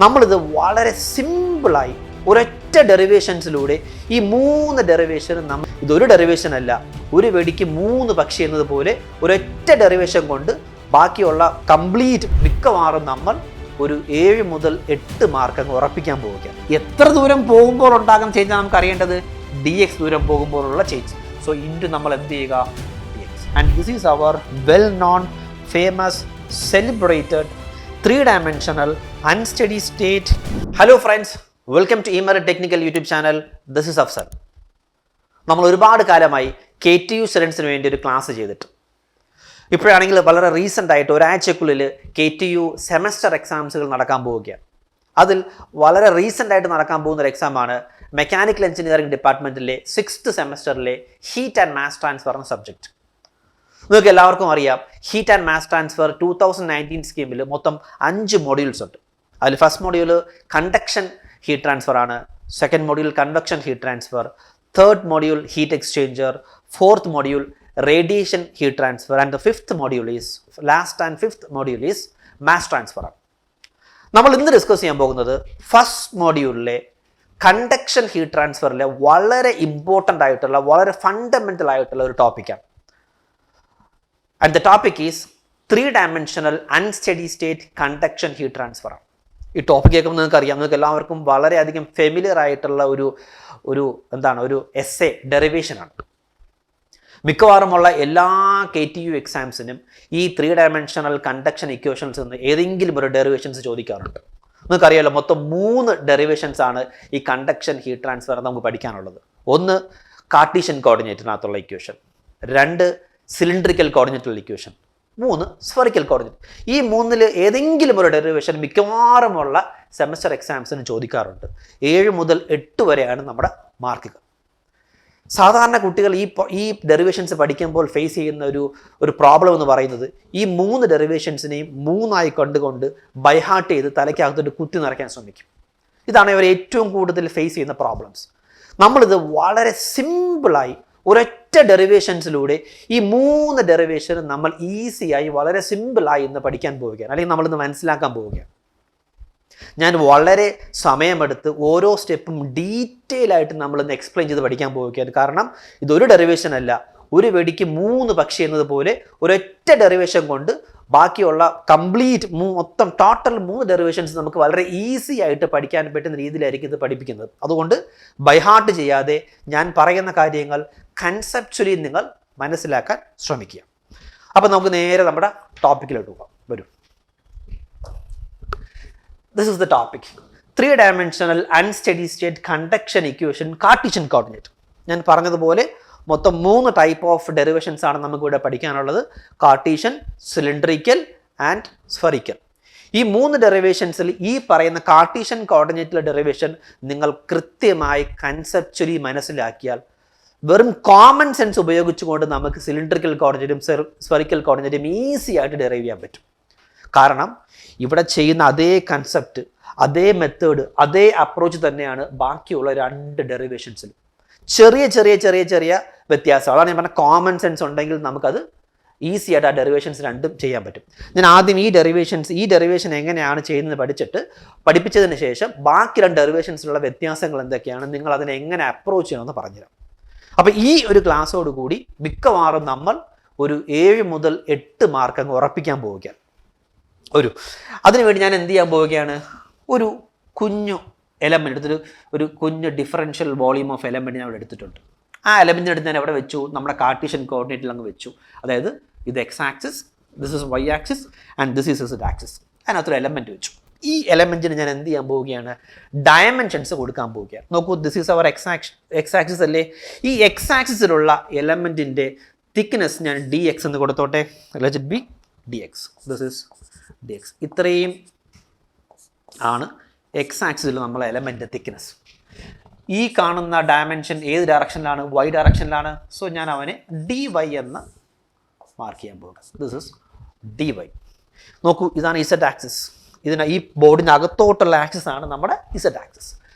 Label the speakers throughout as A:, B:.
A: നമ്മളിത് വളരെ സിമ്പിളായി ഒരൊറ്റ ഡെറിവേഷൻസിലൂടെ ഈ മൂന്ന് ഡെറിവേഷനും നമ്മൾ ഇതൊരു ഡെറിവേഷൻ അല്ല, ഒരു വെടിക്ക് മൂന്ന് പക്ഷി എന്നതുപോലെ ഒരൊറ്റ ഡെറിവേഷൻ കൊണ്ട് ബാക്കിയുള്ള കംപ്ലീറ്റ് മിക്കവാറും നമ്മൾ ഒരു 7 മുതൽ 8 മാർക്ക് അങ്ങ് ഉറപ്പിക്കാൻ പോവുകയാണ്. എത്ര ദൂരം പോകുമ്പോൾ ഉണ്ടാകുന്ന ചേഞ്ചാണ് നമുക്ക് അറിയേണ്ടത്, dx ദൂരം പോകുമ്പോഴുള്ള ചേഞ്ച്. സോ ഇൻറ്റു നമ്മൾ എന്ത് ചെയ്യുക, dx. And this is our well known famous celebrated 3-dimensional unsteady state. Hello friends, welcome to eMerit Technical YouTube channel. This is Afsal. നമ്മൾ ഒരുപാട് കാലമായി KTU സ്റ്റുഡൻസിന് വേണ്ടി ഒരു ക്ലാസ് ചെയ്തിട്ട് ഇപ്പോഴാണെങ്കിൽ വളരെ റീസെൻ്റ് ആയിട്ട് ഒരാഴ്ചക്കുള്ളിൽ KTU സെമസ്റ്റർ എക്സാംസുകൾ നടക്കാൻ പോവുകയാണ്. അതിൽ വളരെ റീസെൻ്റ് ആയിട്ട് നടക്കാൻ പോകുന്ന ഒരു എക്സാമാണ് മെക്കാനിക്കൽ എഞ്ചിനീയറിംഗ് ഡിപ്പാർട്ട്മെൻറ്റിലെ 6th സെമസ്റ്ററിലെ ഹീറ്റ് ആൻഡ് മാസ് ട്രാൻസ്ഫർ എന്ന സബ്ജക്റ്റ്. നിങ്ങൾക്ക് എല്ലാവർക്കും അറിയാം, ഹീറ്റ് ആൻഡ് മാസ് ട്രാൻസ്ഫർ 2019 സ്കീമിൽ മൊത്തം 5 മോഡ്യൂൾസ് ഉണ്ട്. അതിൽ first module conduction heat transfer ആണ്, second module convection heat transfer, third module heat exchanger, fourth module radiation heat transfer and the fifth module is mass transfer ആണ്. നമ്മൾ ഇന്ന് discuss ചെയ്യാൻ പോകുന്നത് ഫസ്റ്റ് മോഡ്യൂളിലെ കണ്ടക്ഷൻ ഹീറ്റ് ട്രാൻസ്ഫറിലെ വളരെ ഇമ്പോർട്ടൻ്റ് ആയിട്ടുള്ള വളരെ ഫണ്ടമെൻ്റൽ ആയിട്ടുള്ള ഒരു ടോപ്പിക്കാണ്. And the topic is 3-dimensional unsteady state conduction heat transfer. ഈ ടോപ്പിക് കേൾക്കുമ്പോൾ നിങ്ങൾക്ക് അറിയാം, നിങ്ങൾക്ക് എല്ലാവർക്കും വളരെയധികം ഫെമിലിയർ ആയിട്ടുള്ള ഒരു എസ്സേ ഡെറിവേഷനാണ്. മിക്കവാറുമുള്ള എല്ലാ KTU എക്സാംസിനും ഈ 3-dimensional കണ്ടക്ഷൻ ഇക്വേഷൻസ് നിന്ന് ഏതെങ്കിലും ഒരു ഡെറിവേഷൻസ് ചോദിക്കാറുണ്ട്. നിങ്ങൾക്കറിയാമല്ലോ, മൊത്തം 3 ഡെറിവേഷൻസ് ആണ് ഈ കണ്ടക്ഷൻ ഹീറ്റ് ട്രാൻസ്ഫർ നമുക്ക് പഠിക്കാനുള്ളത്. ഒന്ന് കാർട്ടീഷ്യൻ കോർഡിനേറ്റിനകത്തുള്ള ഇക്വേഷൻ, 2 സിലിണ്ടറിക്കൽ കോർഡിനേറ്റുള്ള ഇക്വേഷൻ, 3 സ്ഫെറിക്കൽ കോർഡിനേറ്റ്. ഈ 3-ൽ ഏതെങ്കിലും ഒരു ഡെറിവേഷൻ മിക്കവാറുമുള്ള സെമസ്റ്റർ എക്സാംസിന് ചോദിക്കാറുണ്ട്. 7 മുതൽ 8 വരെയാണ് നമ്മുടെ മാർക്കുകൾ. സാധാരണ കുട്ടികൾ ഈ ഡെറിവേഷൻസ് പഠിക്കുമ്പോൾ ഫേസ് ചെയ്യുന്ന ഒരു പ്രോബ്ലം എന്ന് പറയുന്നത്, ഈ 3 ഡെറിവേഷൻസിനെയും 3 കണ്ടുകൊണ്ട് ബൈഹാർട്ട് ചെയ്ത് തലയ്ക്കകത്തോട്ട് കുത്തി നിറയ്ക്കാൻ ശ്രമിക്കും. ഇതാണ് ഇവർ ഏറ്റവും കൂടുതൽ ഫേസ് ചെയ്യുന്ന പ്രോബ്ലംസ്. നമ്മളിത് വളരെ സിമ്പിളായി ഒരൊറ്റ ഡെറിവേഷൻസിലൂടെ ഈ 3 ഡെറിവേഷനും നമ്മൾ ഈസിയായി വളരെ സിമ്പിളായി ഇന്ന് പഠിക്കാൻ പോവുകയാണ്, അല്ലെങ്കിൽ നമ്മളിന്ന് മനസ്സിലാക്കാൻ പോവുകയാണ്. ഞാൻ വളരെ സമയമെടുത്ത് ഓരോ സ്റ്റെപ്പും ഡീറ്റെയിൽ ആയിട്ട് നമ്മളിന്ന് എക്സ്പ്ലെയിൻ ചെയ്ത് പഠിക്കാൻ പോവുകയാണ്. കാരണം ഇതൊരു ഡെറിവേഷൻ അല്ല, ഒരു വെടിക്ക് 3 പക്ഷി എന്നതുപോലെ ഒരൊറ്റ ഡെറിവേഷൻ കൊണ്ട് ബാക്കിയുള്ള കംപ്ലീറ്റ് മൊത്തം ടോട്ടൽ 3 ഡെറിവേഷൻസ് നമുക്ക് വളരെ ഈസി ആയിട്ട് പഠിക്കാൻ പറ്റുന്ന രീതിയിലായിരിക്കും ഇത് പഠിപ്പിക്കുന്നത്. അതുകൊണ്ട് ബൈഹാർട്ട് ചെയ്യാതെ ഞാൻ പറയുന്ന കാര്യങ്ങൾ കൺസെപ്ച്വലി നിങ്ങൾ മനസ്സിലാക്കാൻ ശ്രമിക്കുക. അപ്പം നമുക്ക് നേരെ നമ്മുടെ ടോപ്പിക്കിലോട്ട് പോകാം. വരും. This is the topic, 3-dimensional unsteady state conduction equation Cartesian coordinate. ഞാൻ പറഞ്ഞതുപോലെ മൊത്തം 3 ടൈപ്പ് ഓഫ് ഡെറിവേഷൻസ് ആണ് നമുക്കിവിടെ പഠിക്കാനുള്ളത്: കാർട്ടീഷ്യൻ, സിലിണ്ടറിക്കൽ ആൻഡ് സ്ഫെറിക്കൽ. ഈ 3 ഡെറിവേഷൻസിൽ ഈ പറയുന്ന കാർട്ടീഷ്യൻ കോർഡിനേറ്റിലെ ഡെറിവേഷൻ നിങ്ങൾ കൃത്യമായി കൺസെപ്ച്വലി മനസ്സിലാക്കിയാൽ വെറും കോമൺ സെൻസ് ഉപയോഗിച്ചുകൊണ്ട് നമുക്ക് സിലിണ്ടറിക്കൽ കോർഡിനേറ്റും സ്ഫെറിക്കൽ കോർഡിനേറ്റും ഈസി ആയിട്ട് ഡെറൈവ് ചെയ്യാൻ പറ്റും. കാരണം ഇവിടെ ചെയ്യുന്ന അതേ കൺസെപ്റ്റ്, അതേ മെത്തേഡ്, അതേ അപ്രോച്ച് തന്നെയാണ് ബാക്കിയുള്ള 2 ഡെറിവേഷൻസിലും. ചെറിയ ചെറിയ ചെറിയ ചെറിയ വ്യത്യാസം. അതാണ് ഞാൻ പറഞ്ഞ, കോമൺ സെൻസ് ഉണ്ടെങ്കിൽ നമുക്കത് ഈസി ആയിട്ട് ആ ഡെറിവേഷൻസ് രണ്ടും ചെയ്യാൻ പറ്റും. ഞാൻ ആദ്യം ഈ ഡെറിവേഷൻ എങ്ങനെയാണ് ചെയ്യുന്നത് പഠിപ്പിച്ചതിന് ശേഷം ബാക്കി 2 ഡെറിവേഷൻസിലുള്ള വ്യത്യാസങ്ങൾ എന്തൊക്കെയാണ്, നിങ്ങൾ അതിനെ എങ്ങനെ അപ്രോച്ച് ചെയ്യണമെന്ന് പറഞ്ഞുതരാം. അപ്പോൾ ഈ ഒരു ക്ലാസ്സോട് കൂടി മിക്കവാറും നമ്മൾ ഒരു 7 മുതൽ 8 മാർക്ക് അങ്ങ് ഉറപ്പിക്കാൻ പോവുകയാണ്. അതിനുവേണ്ടി ഞാൻ എന്ത് ചെയ്യാൻ പോവുകയാണ്, ഒരു കുഞ്ഞു എലമെൻറ്റ് എടുത്തിട്ട് ഒരു കുഞ്ഞു ഡിഫറൻഷ്യൽ വോളിയൂം ഓഫ് എലമെൻറ്റ് ഞാൻ അവിടെ എടുത്തിട്ടുണ്ട്. ആ എലമെൻറ്റിന് എടുത്ത് ഞാൻ എവിടെ വെച്ചു, നമ്മുടെ കാർട്ടീഷ്യൻ കോർഡിനേറ്റിൽ അങ്ങ് വെച്ചു. അതായത് ഇത് x axis, this is y axis and this is z axis. അതിനകത്തൊരു എലമെൻറ്റ് വെച്ചു. ഈ എലമെൻറ്റിന് ഞാൻ എന്ത് ചെയ്യാൻ പോവുകയാണ്, ഡയമെൻഷൻസ് കൊടുക്കാൻ പോവുകയാണ്. നോക്കൂ, this is our x axis അല്ലേ. ഈ എക്സ് ആക്സിസിലുള്ള എലമെൻറ്റിൻ്റെ തിക്നെസ് ഞാൻ dx എന്ന് കൊടുത്തോട്ടെ. Let it be dx. This is dx. ഇത്രയും ആണ് എക്സ് ആക്സിസിൽ നമ്മളെ എലമെൻറ്റ് തിക്നെസ്. ഈ കാണുന്ന ഡയമെൻഷൻ ഏത് ഡയറക്ഷനിലാണ്, y ഡയറക്ഷനിലാണ്. സോ ഞാൻ അവനെ dy എന്ന് മാർക്ക് ചെയ്യാൻ പോകുക. This is dy. നോക്കൂ, ഇതാണ് z ആക്സിസ്. ഈ ബോർഡിൻ്റെ അകത്തോട്ടുള്ള ആക്സിസ് ആണ് നമ്മുടെ z ആക്സിസ്.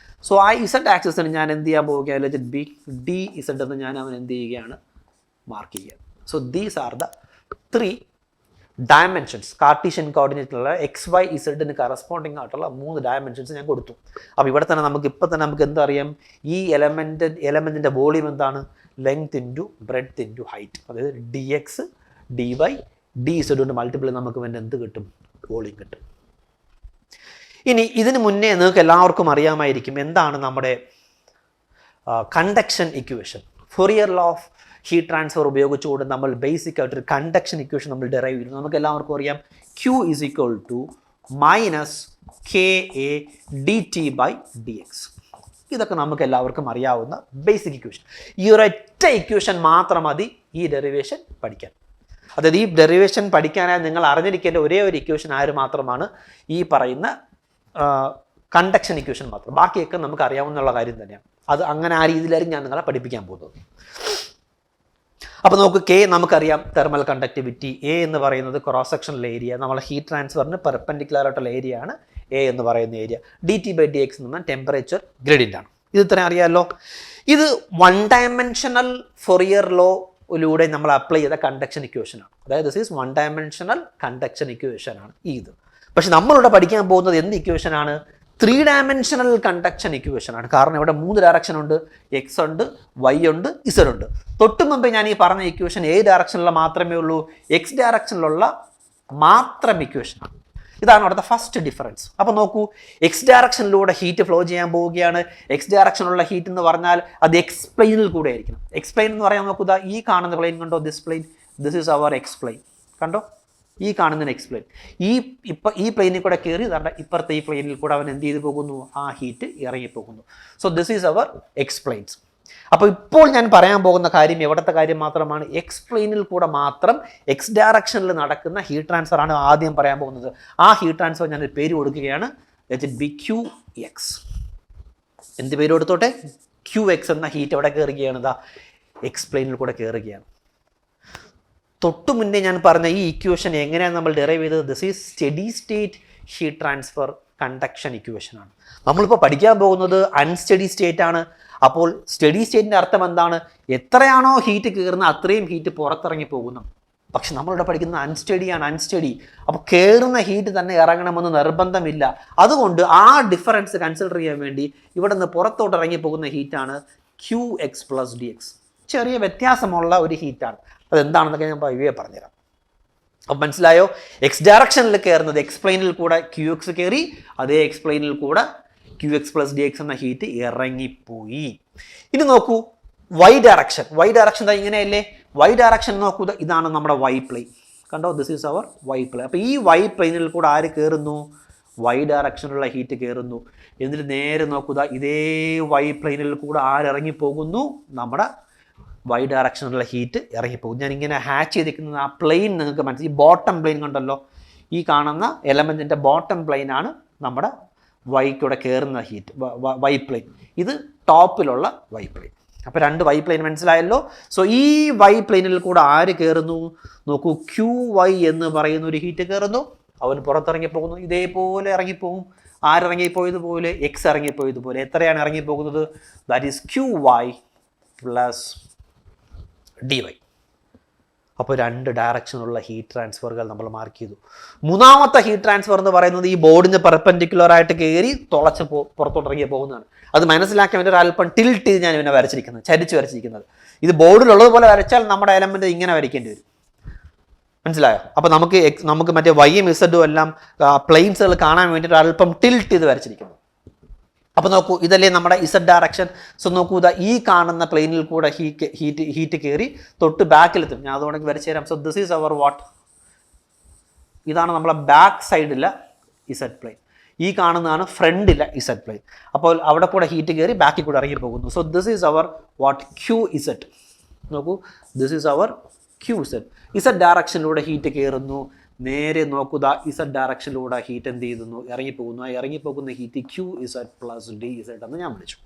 A: സോ ആ z ആക്സിസിന് ഞാൻ എന്ത് ചെയ്യാൻ പോവുകയാണ്, ലെറ്റ് ഇറ്റ് ബി dz എന്ന് ഞാൻ അവൻ എന്ത് ചെയ്യുകയാണ്, മാർക്ക് ചെയ്യുക. So these are the 3 dimensions Cartesian കോർഡിനേറ്റിലുള്ള XYZ കറസ്പോണ്ടിങ് ആയിട്ടുള്ള 3 ഡയമെൻഷൻസ് ഞാൻ കൊടുത്തു. അപ്പോൾ ഇവിടെ തന്നെ നമുക്ക് എന്തറിയാം, ഈ എലമെൻറ്റിൻ്റെ വോളിയം എന്താണ്, length into breadth into height. അതായത് dx dy dz കൊണ്ട് മൾട്ടിപ്പിൾ നമുക്ക് വേണ്ടി എന്ത് കിട്ടും, വോളിയം കിട്ടും. ഇനി ഇതിന് മുന്നേ നിങ്ങൾക്ക് എല്ലാവർക്കും അറിയാമായിരിക്കും എന്താണ് നമ്മുടെ conduction equation. Fourier law of heat transfer ഉപയോഗിച്ചുകൊണ്ട് നമ്മൾ ബേസിക് ആയിട്ടൊരു കണ്ടക്ഷൻ ഇക്വേഷൻ നമ്മൾ ഡെറൈവ് ചെയ്യുന്നു. നമുക്ക് എല്ലാവർക്കും അറിയാം Q is equal to minus KA dt by dx. ഇതൊക്കെ നമുക്ക് എല്ലാവർക്കും അറിയാവുന്ന ബേസിക് ഇക്വേഷൻ. ഈ ഒരൊറ്റ ഇക്വേഷൻ മാത്രം മതി ഈ ഡെറിവേഷൻ പഠിക്കാൻ. അതായത് ഈ ഡെറിവേഷൻ പഠിക്കാനായി നിങ്ങൾ അറിഞ്ഞിരിക്കേണ്ട ഒരേ ഒരു ഇക്വേഷൻ മാത്രമാണ് ഈ പറയുന്ന കണ്ടക്ഷൻ ഇക്വേഷൻ മാത്രം. ബാക്കിയൊക്കെ നമുക്ക് അറിയാവുന്ന കാര്യം തന്നെയാണ്. അത് അങ്ങനെ ആ രീതിയിലായിരിക്കും ഞാൻ നിങ്ങളെ പഠിപ്പിക്കാൻ പോകുന്നത്. അപ്പോൾ നമുക്ക് K നമുക്കറിയാം, തെർമൽ കണ്ടക്ടിവിറ്റി. A എന്ന് പറയുന്നത് ക്രോസ് സെക്ഷണൽ ഏരിയ, നമ്മളെ ഹീറ്റ് ട്രാൻസ്ഫറിന് പെർപെൻഡിക്കുലർ ആയിട്ടുള്ള ഏരിയ ആണ് A എന്ന് പറയുന്ന ഏരിയ. dt/dx എന്ന് പറഞ്ഞാൽ ടെമ്പറേച്ചർ ഗ്രേഡിയൻ്റ് ആണ്. ഇത് ഇത്രയും അറിയാമല്ലോ. ഇത് 1 ഡയമെൻഷണൽ ഫൊറിയർ ലോയിലൂടെ നമ്മൾ അപ്ലൈ ചെയ്ത കണ്ടക്ഷൻ ഇക്വേഷനാണ്. അതായത് ദിസ് ഈസ് 1 ഡയമെൻഷണൽ കണ്ടക്ഷൻ ഇക്വേഷനാണ് ഇത്. പക്ഷെ നമ്മളിവിടെ പഠിക്കാൻ പോകുന്നത് എന്ത് ഇക്വേഷനാണ്, 3 ഡയമെൻഷണൽ കണ്ടക്ഷൻ ഇക്വേഷനാണ്. കാരണം ഇവിടെ 3 ഡയറക്ഷൻ ഉണ്ട്, X ഉണ്ട്, Y ഉണ്ട്, Z ഉണ്ട്. തൊട്ട് മുമ്പ് ഞാൻ ഈ പറഞ്ഞ ഇക്വേഷൻ ഏത് ഡയറക്ഷനിലുള്ള മാത്രമേ ഉള്ളൂ, X ഡയറക്ഷനിലുള്ള മാത്രം ഇക്വേഷനാണ്. ഇതാണ് അവിടുത്തെ ഫസ്റ്റ് ഡിഫറൻസ്. അപ്പോൾ നോക്കൂ, X ഡയറക്ഷനിലൂടെ ഹീറ്റ് ഫ്ലോ ചെയ്യാൻ പോവുകയാണ്. X ഡയറക്ഷനുള്ള ഹീറ്റ് എന്ന് പറഞ്ഞാൽ അത് എക്സ് പ്ലെയിനിൽ കൂടെ ആയിരിക്കണം. എക്സ് പ്ലെയിൻ എന്ന് പറയാൻ നോക്കുക, ഈ കാണുന്ന പ്ലെയിൻ കണ്ടോ, this plane, this is our X plane. കണ്ടോ, ഈ കാണുന്നതിന് എക്സ് പ്ലെയിൻ. ഈ പ്ലെയിനിൽ കൂടെ കയറി ഇപ്പുറത്തെ ഈ പ്ലെയിനിൽ കൂടെ അവൻ എന്ത് ചെയ്ത് പോകുന്നു, ആ ഹീറ്റ് ഇറങ്ങിപ്പോകുന്നു. So this is our x planes. അപ്പോൾ ഇപ്പോൾ ഞാൻ പറയാൻ പോകുന്ന കാര്യം എവിടത്തെ കാര്യം മാത്രമാണ്, എക്സ് പ്ലെയിനിൽ കൂടെ മാത്രം എക്സ് ഡയറക്ഷനിൽ നടക്കുന്ന ഹീറ്റ് ട്രാൻസ്ഫർ ആണ് ആദ്യം പറയാൻ പോകുന്നത്. ആ ഹീറ്റ് ട്രാൻസ്ഫർ ഞാൻ ഒരു പേര് കൊടുക്കുകയാണ്, QX. എന്ത് പേര് കൊടുത്തോട്ടെ, QX എന്ന ഹീറ്റ് എവിടെ കയറുകയാണ്, ഇതാ എക്സ് പ്ലെയിനിൽ കൂടെ കയറുകയാണ്. തൊട്ടു മുന്നേ ഞാൻ പറഞ്ഞ ഈ ഇക്വേഷൻ എങ്ങനെയാണ് നമ്മൾ ഡെറൈവ് ചെയ്തത്, this is steady state heat transfer conduction ഇക്വേഷനാണ്. നമ്മളിപ്പോൾ പഠിക്കാൻ പോകുന്നത് അൺസ്റ്റഡി സ്റ്റേറ്റ് ആണ്. അപ്പോൾ സ്റ്റഡി സ്റ്റേറ്റിൻ്റെ അർത്ഥം എന്താണ്, എത്രയാണോ ഹീറ്റ് കയറുന്നത് അത്രയും ഹീറ്റ് പുറത്തിറങ്ങി പോകുന്നു. പക്ഷെ നമ്മളിവിടെ പഠിക്കുന്നത് അൺസ്റ്റഡിയാണ്, അൺസ്റ്റഡി. അപ്പോൾ കയറുന്ന ഹീറ്റ് തന്നെ ഇറങ്ങണമെന്ന് നിർബന്ധമില്ല. അതുകൊണ്ട് ആ ഡിഫറൻസ് കൺസിഡർ ചെയ്യാൻ വേണ്ടി ഇവിടെ നിന്ന് പുറത്തോട്ട് ഇറങ്ങി പോകുന്ന ഹീറ്റാണ് QX + dx. ചെറിയ വ്യത്യാസമുള്ള ഒരു ഹീറ്റാണ്. അതെന്താണെന്നൊക്കെ ഞാൻ പയ്യെ പറഞ്ഞുതരാം. അപ്പം മനസ്സിലായോ, എക്സ് ഡയറക്ഷനിൽ കയറുന്നത് എക്സ് പ്ലെയിനിൽ കൂടെ QX കയറി, അതേ എക്സ് പ്ലെയിനിൽ കൂടെ QX + dx എന്ന ഹീറ്റ് ഇറങ്ങിപ്പോയി. ഇനി നോക്കൂ, Y ഡയറക്ഷൻ ഇങ്ങനെയല്ലേ, Y ഡയറക്ഷൻ നോക്കൂ, ഇതാണ് നമ്മുടെ Y പ്ലെയിൻ. കണ്ടോ, this is our Y plane. അപ്പോൾ ഈ Y പ്ലെയിനിൽ കൂടെ ആര് കയറുന്നു, Y ഡയറക്ഷനുള്ള ഹീറ്റ് കയറുന്നു. എന്നിട്ട് നേരെ നോക്കുക, ഇതേ Y പ്ലെയിനിൽ കൂടെ ആരിറങ്ങിപ്പോകുന്നു, നമ്മുടെ Y ഡയറക്ഷനുള്ള ഹീറ്റ് ഇറങ്ങിപ്പോകും. ഞാനിങ്ങനെ ഹാച്ച് ചെയ്തിരിക്കുന്നത് ആ പ്ലെയിൻ നിങ്ങൾക്ക് മനസ്സിലായി. ഈ ബോട്ടം പ്ലെയിൻ കണ്ടല്ലോ, ഈ കാണുന്ന എലമെൻറ്റിൻ്റെ ബോട്ടം പ്ലെയിനാണ് നമ്മുടെ വൈക്കൂടെ കയറുന്ന ഹീറ്റ്, Y പ്ലെയിൻ. ഇത് ടോപ്പിലുള്ള Y പ്ലെയിൻ. അപ്പോൾ 2 Y പ്ലെയിൻ മനസ്സിലായല്ലോ. സോ ഈ Y പ്ലെയിനിൽ കൂടെ ആര് കയറുന്നു നോക്കൂ, QY എന്ന് പറയുന്ന ഒരു ഹീറ്റ് കയറുന്നു, അവൻ പുറത്തിറങ്ങിപ്പോകുന്നു. ഇതേപോലെ ഇറങ്ങിപ്പോകും. ആരിറങ്ങിപ്പോയതുപോലെ, X ഇറങ്ങിപ്പോയതുപോലെ. എത്രയാണ് ഇറങ്ങിപ്പോകുന്നത്, ദാറ്റ് ഈസ് QY + dy. അപ്പോൾ 2 ഡയറക്ഷനുള്ള ഹീറ്റ് ട്രാൻസ്ഫറുകൾ നമ്മൾ മാർക്ക് ചെയ്തു. മൂന്നാമത്തെ ഹീറ്റ് ട്രാൻസ്ഫർ എന്ന് പറയുന്നത് ഈ ബോർഡിന് പെർപെൻഡിക്കുലർ ആയിട്ട് കയറി തുളച്ച് പുറത്തോട്ട് ഇറങ്ങി പോകുന്നതാണ്. അത് മനസ്സിലാക്കാൻ വേണ്ടി ഒരു അല്പം ടിൽറ്റ് ചെയ്ത് ഞാൻ ഇവനെ വരച്ചിരിക്കുന്നത്, ചരിച്ച് വരച്ചിരിക്കുന്നത്. ഇത് ബോർഡിലുള്ളതുപോലെ വരച്ചാൽ നമ്മുടെ എലമെന്റ് ഇങ്ങനെ വരയ്ക്കേണ്ടി വരും. മനസ്സിലായോ? അപ്പോൾ നമുക്ക് മറ്റേ വൈയും ഇസഡും എല്ലാം പ്ലെയിൻസുകൾ കാണാൻ വേണ്ടിയിട്ട് അല്പം ടിൽറ്റ് ചെയ്ത് വരച്ചിരിക്കുന്നു. അപ്പോൾ നോക്കൂ, ഇതല്ലേ നമ്മുടെ ഇസഡ് ഡയറക്ഷൻ. സോ നോക്കൂ, ഈ കാണുന്ന പ്ലെയിനിൽ കൂടെ ഹീറ്റ് കയറി തൊട്ട് ബാക്കിലെത്തും. ഞാൻ അതുകൊണ്ട് വരച്ചു തരാം. So this is our what, ഇതാണ് നമ്മളെ ബാക്ക് സൈഡിലെ ഇസഡ് പ്ലെയിൻ. ഈ കാണുന്നതാണ് ഫ്രണ്ടിലെ ഇസഡ് പ്ലെയിൻ. അപ്പോൾ അവിടെ കൂടെ ഹീറ്റ് കയറി ബാക്കിൽ കൂടെ ഇറങ്ങി പോകുന്നു. So this is our what, QZ. നോക്കൂ, this is our QZ. Z ഡയറക്ഷനിലൂടെ ഹീറ്റ് കയറുന്നു. നേരെ നോക്കുക, ഇസഡ് ഡയറക്ഷനിലൂടെ ഹീറ്റ് എന്ത് ചെയ്യുന്നു, ഇറങ്ങിപ്പോകുന്നു. ആ ഇറങ്ങിപ്പോകുന്ന ഹീറ്റ് QZ + dz എന്ന് ഞാൻ വിളിച്ചു.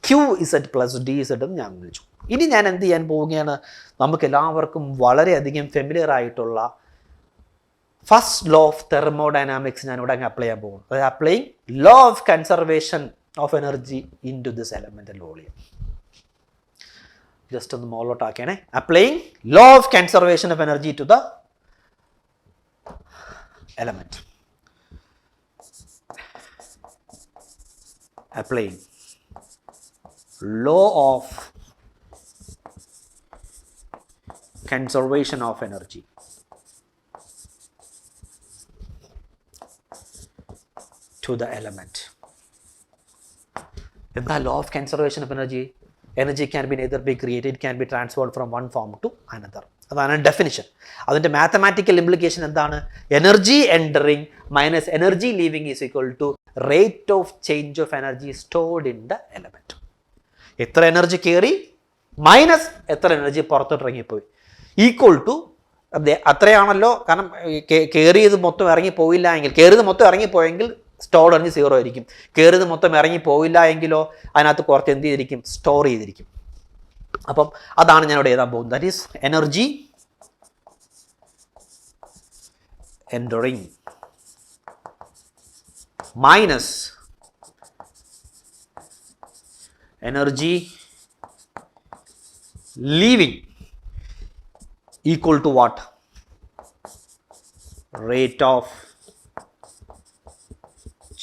A: QZ + dz എന്ന് ഞാൻ വിളിച്ചു. ഇനി ഞാൻ എന്ത് ചെയ്യാൻ പോവുകയാണ്, നമുക്ക് എല്ലാവർക്കും വളരെയധികം ഫെമിലിയർ ആയിട്ടുള്ള ഫസ്റ്റ് ലോ ഓഫ് തെർമോഡൈനാമിക്സ് ഞാൻ ഇവിടെ അപ്ലൈ ചെയ്യാൻ പോകുന്നു. അതായത് applying law of conservation of energy in to this elemental volume. Just ഒന്ന് മോളോട്ടാക്കണേ. Applying law of conservation of energy to the element. Applying law of conservation of energy. To the element. In the law of conservation of energy, energy can be neither be created, can be transferred from one form to another. അതാണ് definition. അതിൻ്റെ mathematical implication എന്താണ്? Energy entering minus energy leaving is equal to rate of change of energy stored in the element. എത്ര energy കയറി minus എത്ര energy പുറത്തോട്ട് ഇറങ്ങിപ്പോയി equal to അത്രയാണല്ലോ. കാരണം കയറിയത് മൊത്തം ഇറങ്ങിപ്പോയില്ല എങ്കിൽ, കയറിയത് മൊത്തം ഇറങ്ങിപ്പോയെങ്കിൽ സ്റ്റോർഡ് എനർജി 0 ആയിരിക്കും. കയറിയത് മൊത്തം ഇറങ്ങിപ്പോയില്ല എങ്കിലോ അതിനകത്ത് കുറച്ച് എന്ത് ചെയ്തിരിക്കും? സ്റ്റോർ ചെയ്തിരിക്കും. അപ്പം അതാണ് ഞാനിവിടെ എഴുതാൻ പോകുന്നത്. That is energy entering minus energy leaving equal to what? Rate of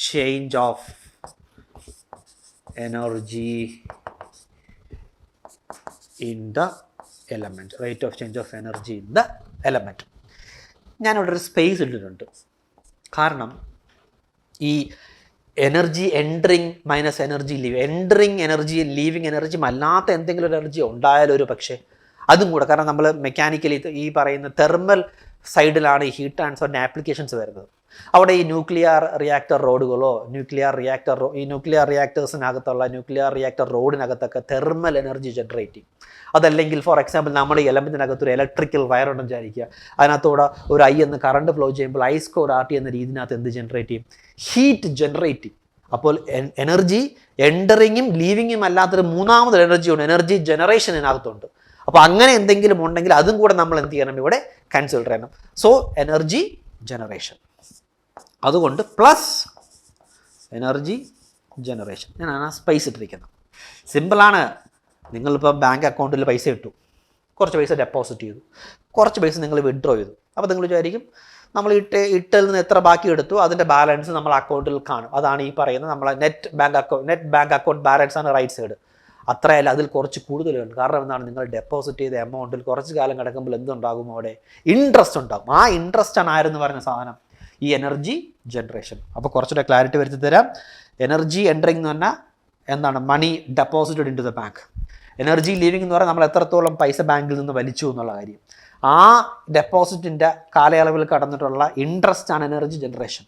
A: change of energy in the element. Rate of change of energy in the element. ഞാനിവിടെ ഒരു സ്പേസ് ഇട്ടിട്ടുണ്ട്. കാരണം ഈ energy entering minus energy leave, entering energy leaving എനർജിയും അല്ലാത്ത എന്തെങ്കിലും ഒരു energy ഉണ്ടായാലും ഒരു പക്ഷേ അതും കൂടെ. കാരണം നമ്മൾ മെക്കാനിക്കലി ഈ പറയുന്ന തെർമൽ സൈഡിലാണ് ഈ ഹീറ്റ് ട്രാൻസ്ഫറിൻ്റെ ആപ്ലിക്കേഷൻസ് വരുന്നത്. അവിടെ ഈ ന്യൂക്ലിയർ റിയാക്ടർ റോഡുകളോ ഈ ന്യൂക്ലിയർ റിയാക്ടേഴ്സിനകത്തുള്ള ന്യൂക്ലിയർ റിയാക്ടർ റോഡിനകത്തൊക്കെ തെർമൽ എനർജി ജനറേറ്റ് ചെയ്യും. അതല്ലെങ്കിൽ ഫോർ എക്സാമ്പിൾ നമ്മുടെ ഈ എലമെൻറ്റിനകത്ത് ഒരു ഇലക്ട്രിക്കൽ വയർ ഉണ്ടെന്ന് വിചാരിക്കുക. അതിനകത്തൂടെ ഒരു ഐ എന്ന് കറണ്ട് ഫ്ലോ ചെയ്യുമ്പോൾ ഐ സ്ക്വയർ RT എന്ന രീതിനകത്ത് എന്ത് ജനറേറ്റ് ചെയ്യും? ഹീറ്റ് ജനറേറ്റ് ചെയ്യും. അപ്പോൾ എനർജി എൻറ്ററിങ്ങും ലീവിങ്ങും അല്ലാത്തൊരു മൂന്നാമതൊരു എനർജിയുണ്ട്, എനർജി ജനറേഷനകത്തുണ്ട്. അപ്പോൾ അങ്ങനെ എന്തെങ്കിലും ഉണ്ടെങ്കിൽ അതും കൂടെ നമ്മൾ എന്ത് ചെയ്യണം? ഇവിടെ കൺസിഡർ ചെയ്യണം. സോ എനർജി ജനറേഷൻ, അതുകൊണ്ട് പ്ലസ് എനർജി ജനറേഷൻ. ഞാനാണ് ആ സ്പേസ് ഇട്ടിരിക്കുന്നത്. സിമ്പിളാണ്. നിങ്ങളിപ്പോൾ ബാങ്ക് അക്കൗണ്ടിൽ പൈസ ഇട്ടു, കുറച്ച് പൈസ ഡെപ്പോസിറ്റ് ചെയ്തു, കുറച്ച് പൈസ നിങ്ങൾ വിഡ്രോ ചെയ്തു. അപ്പോൾ നിങ്ങൾ വിചാരിക്കും നമ്മൾ ഇട്ടതിൽ നിന്ന് എത്ര ബാക്കി എടുത്തു അതിൻ്റെ ബാലൻസ് നമ്മൾ അക്കൗണ്ടിൽ കാണും. അതാണ് ഈ പറയുന്നത് നമ്മളെ നെറ്റ് ബാങ്ക് അക്കൗണ്ട് ബാലൻസ് ആണ് റൈറ്റ് സൈഡ്. അത്രയല്ല, അതിൽ കുറച്ച് കൂടുതലുണ്ട്. കാരണം എന്താണ്? നിങ്ങൾ ഡെപ്പോസിറ്റ് ചെയ്ത എമൗണ്ടിൽ കുറച്ച് കാലം കിടക്കുമ്പോൾ എന്തുണ്ടാകും? അവിടെ ഇൻട്രസ്റ്റ് ഉണ്ടാകും. ആ ഇൻട്രസ്റ്റ് ആണ് ആരെന്ന് പറയുന്ന സാധനം? ഈ എനർജി ജനറേഷൻ. അപ്പോൾ കുറച്ചുകൂടെ ക്ലാരിറ്റി വരുത്തി തരാം. എനർജി എൻട്രിങ് എന്ന് പറഞ്ഞാൽ എന്താണ്? Money deposited in to the bank. Energy leaving എന്ന് പറഞ്ഞാൽ നമ്മൾ എത്രത്തോളം പൈസ ബാങ്കിൽ നിന്ന് വലിച്ചു എന്നുള്ള കാര്യം. ആ ഡെപ്പോസിറ്റിൻ്റെ കാലയളവിൽ കടന്നിട്ടുള്ള ഇൻട്രസ്റ്റ് ആണ് എനർജി ജനറേഷൻ.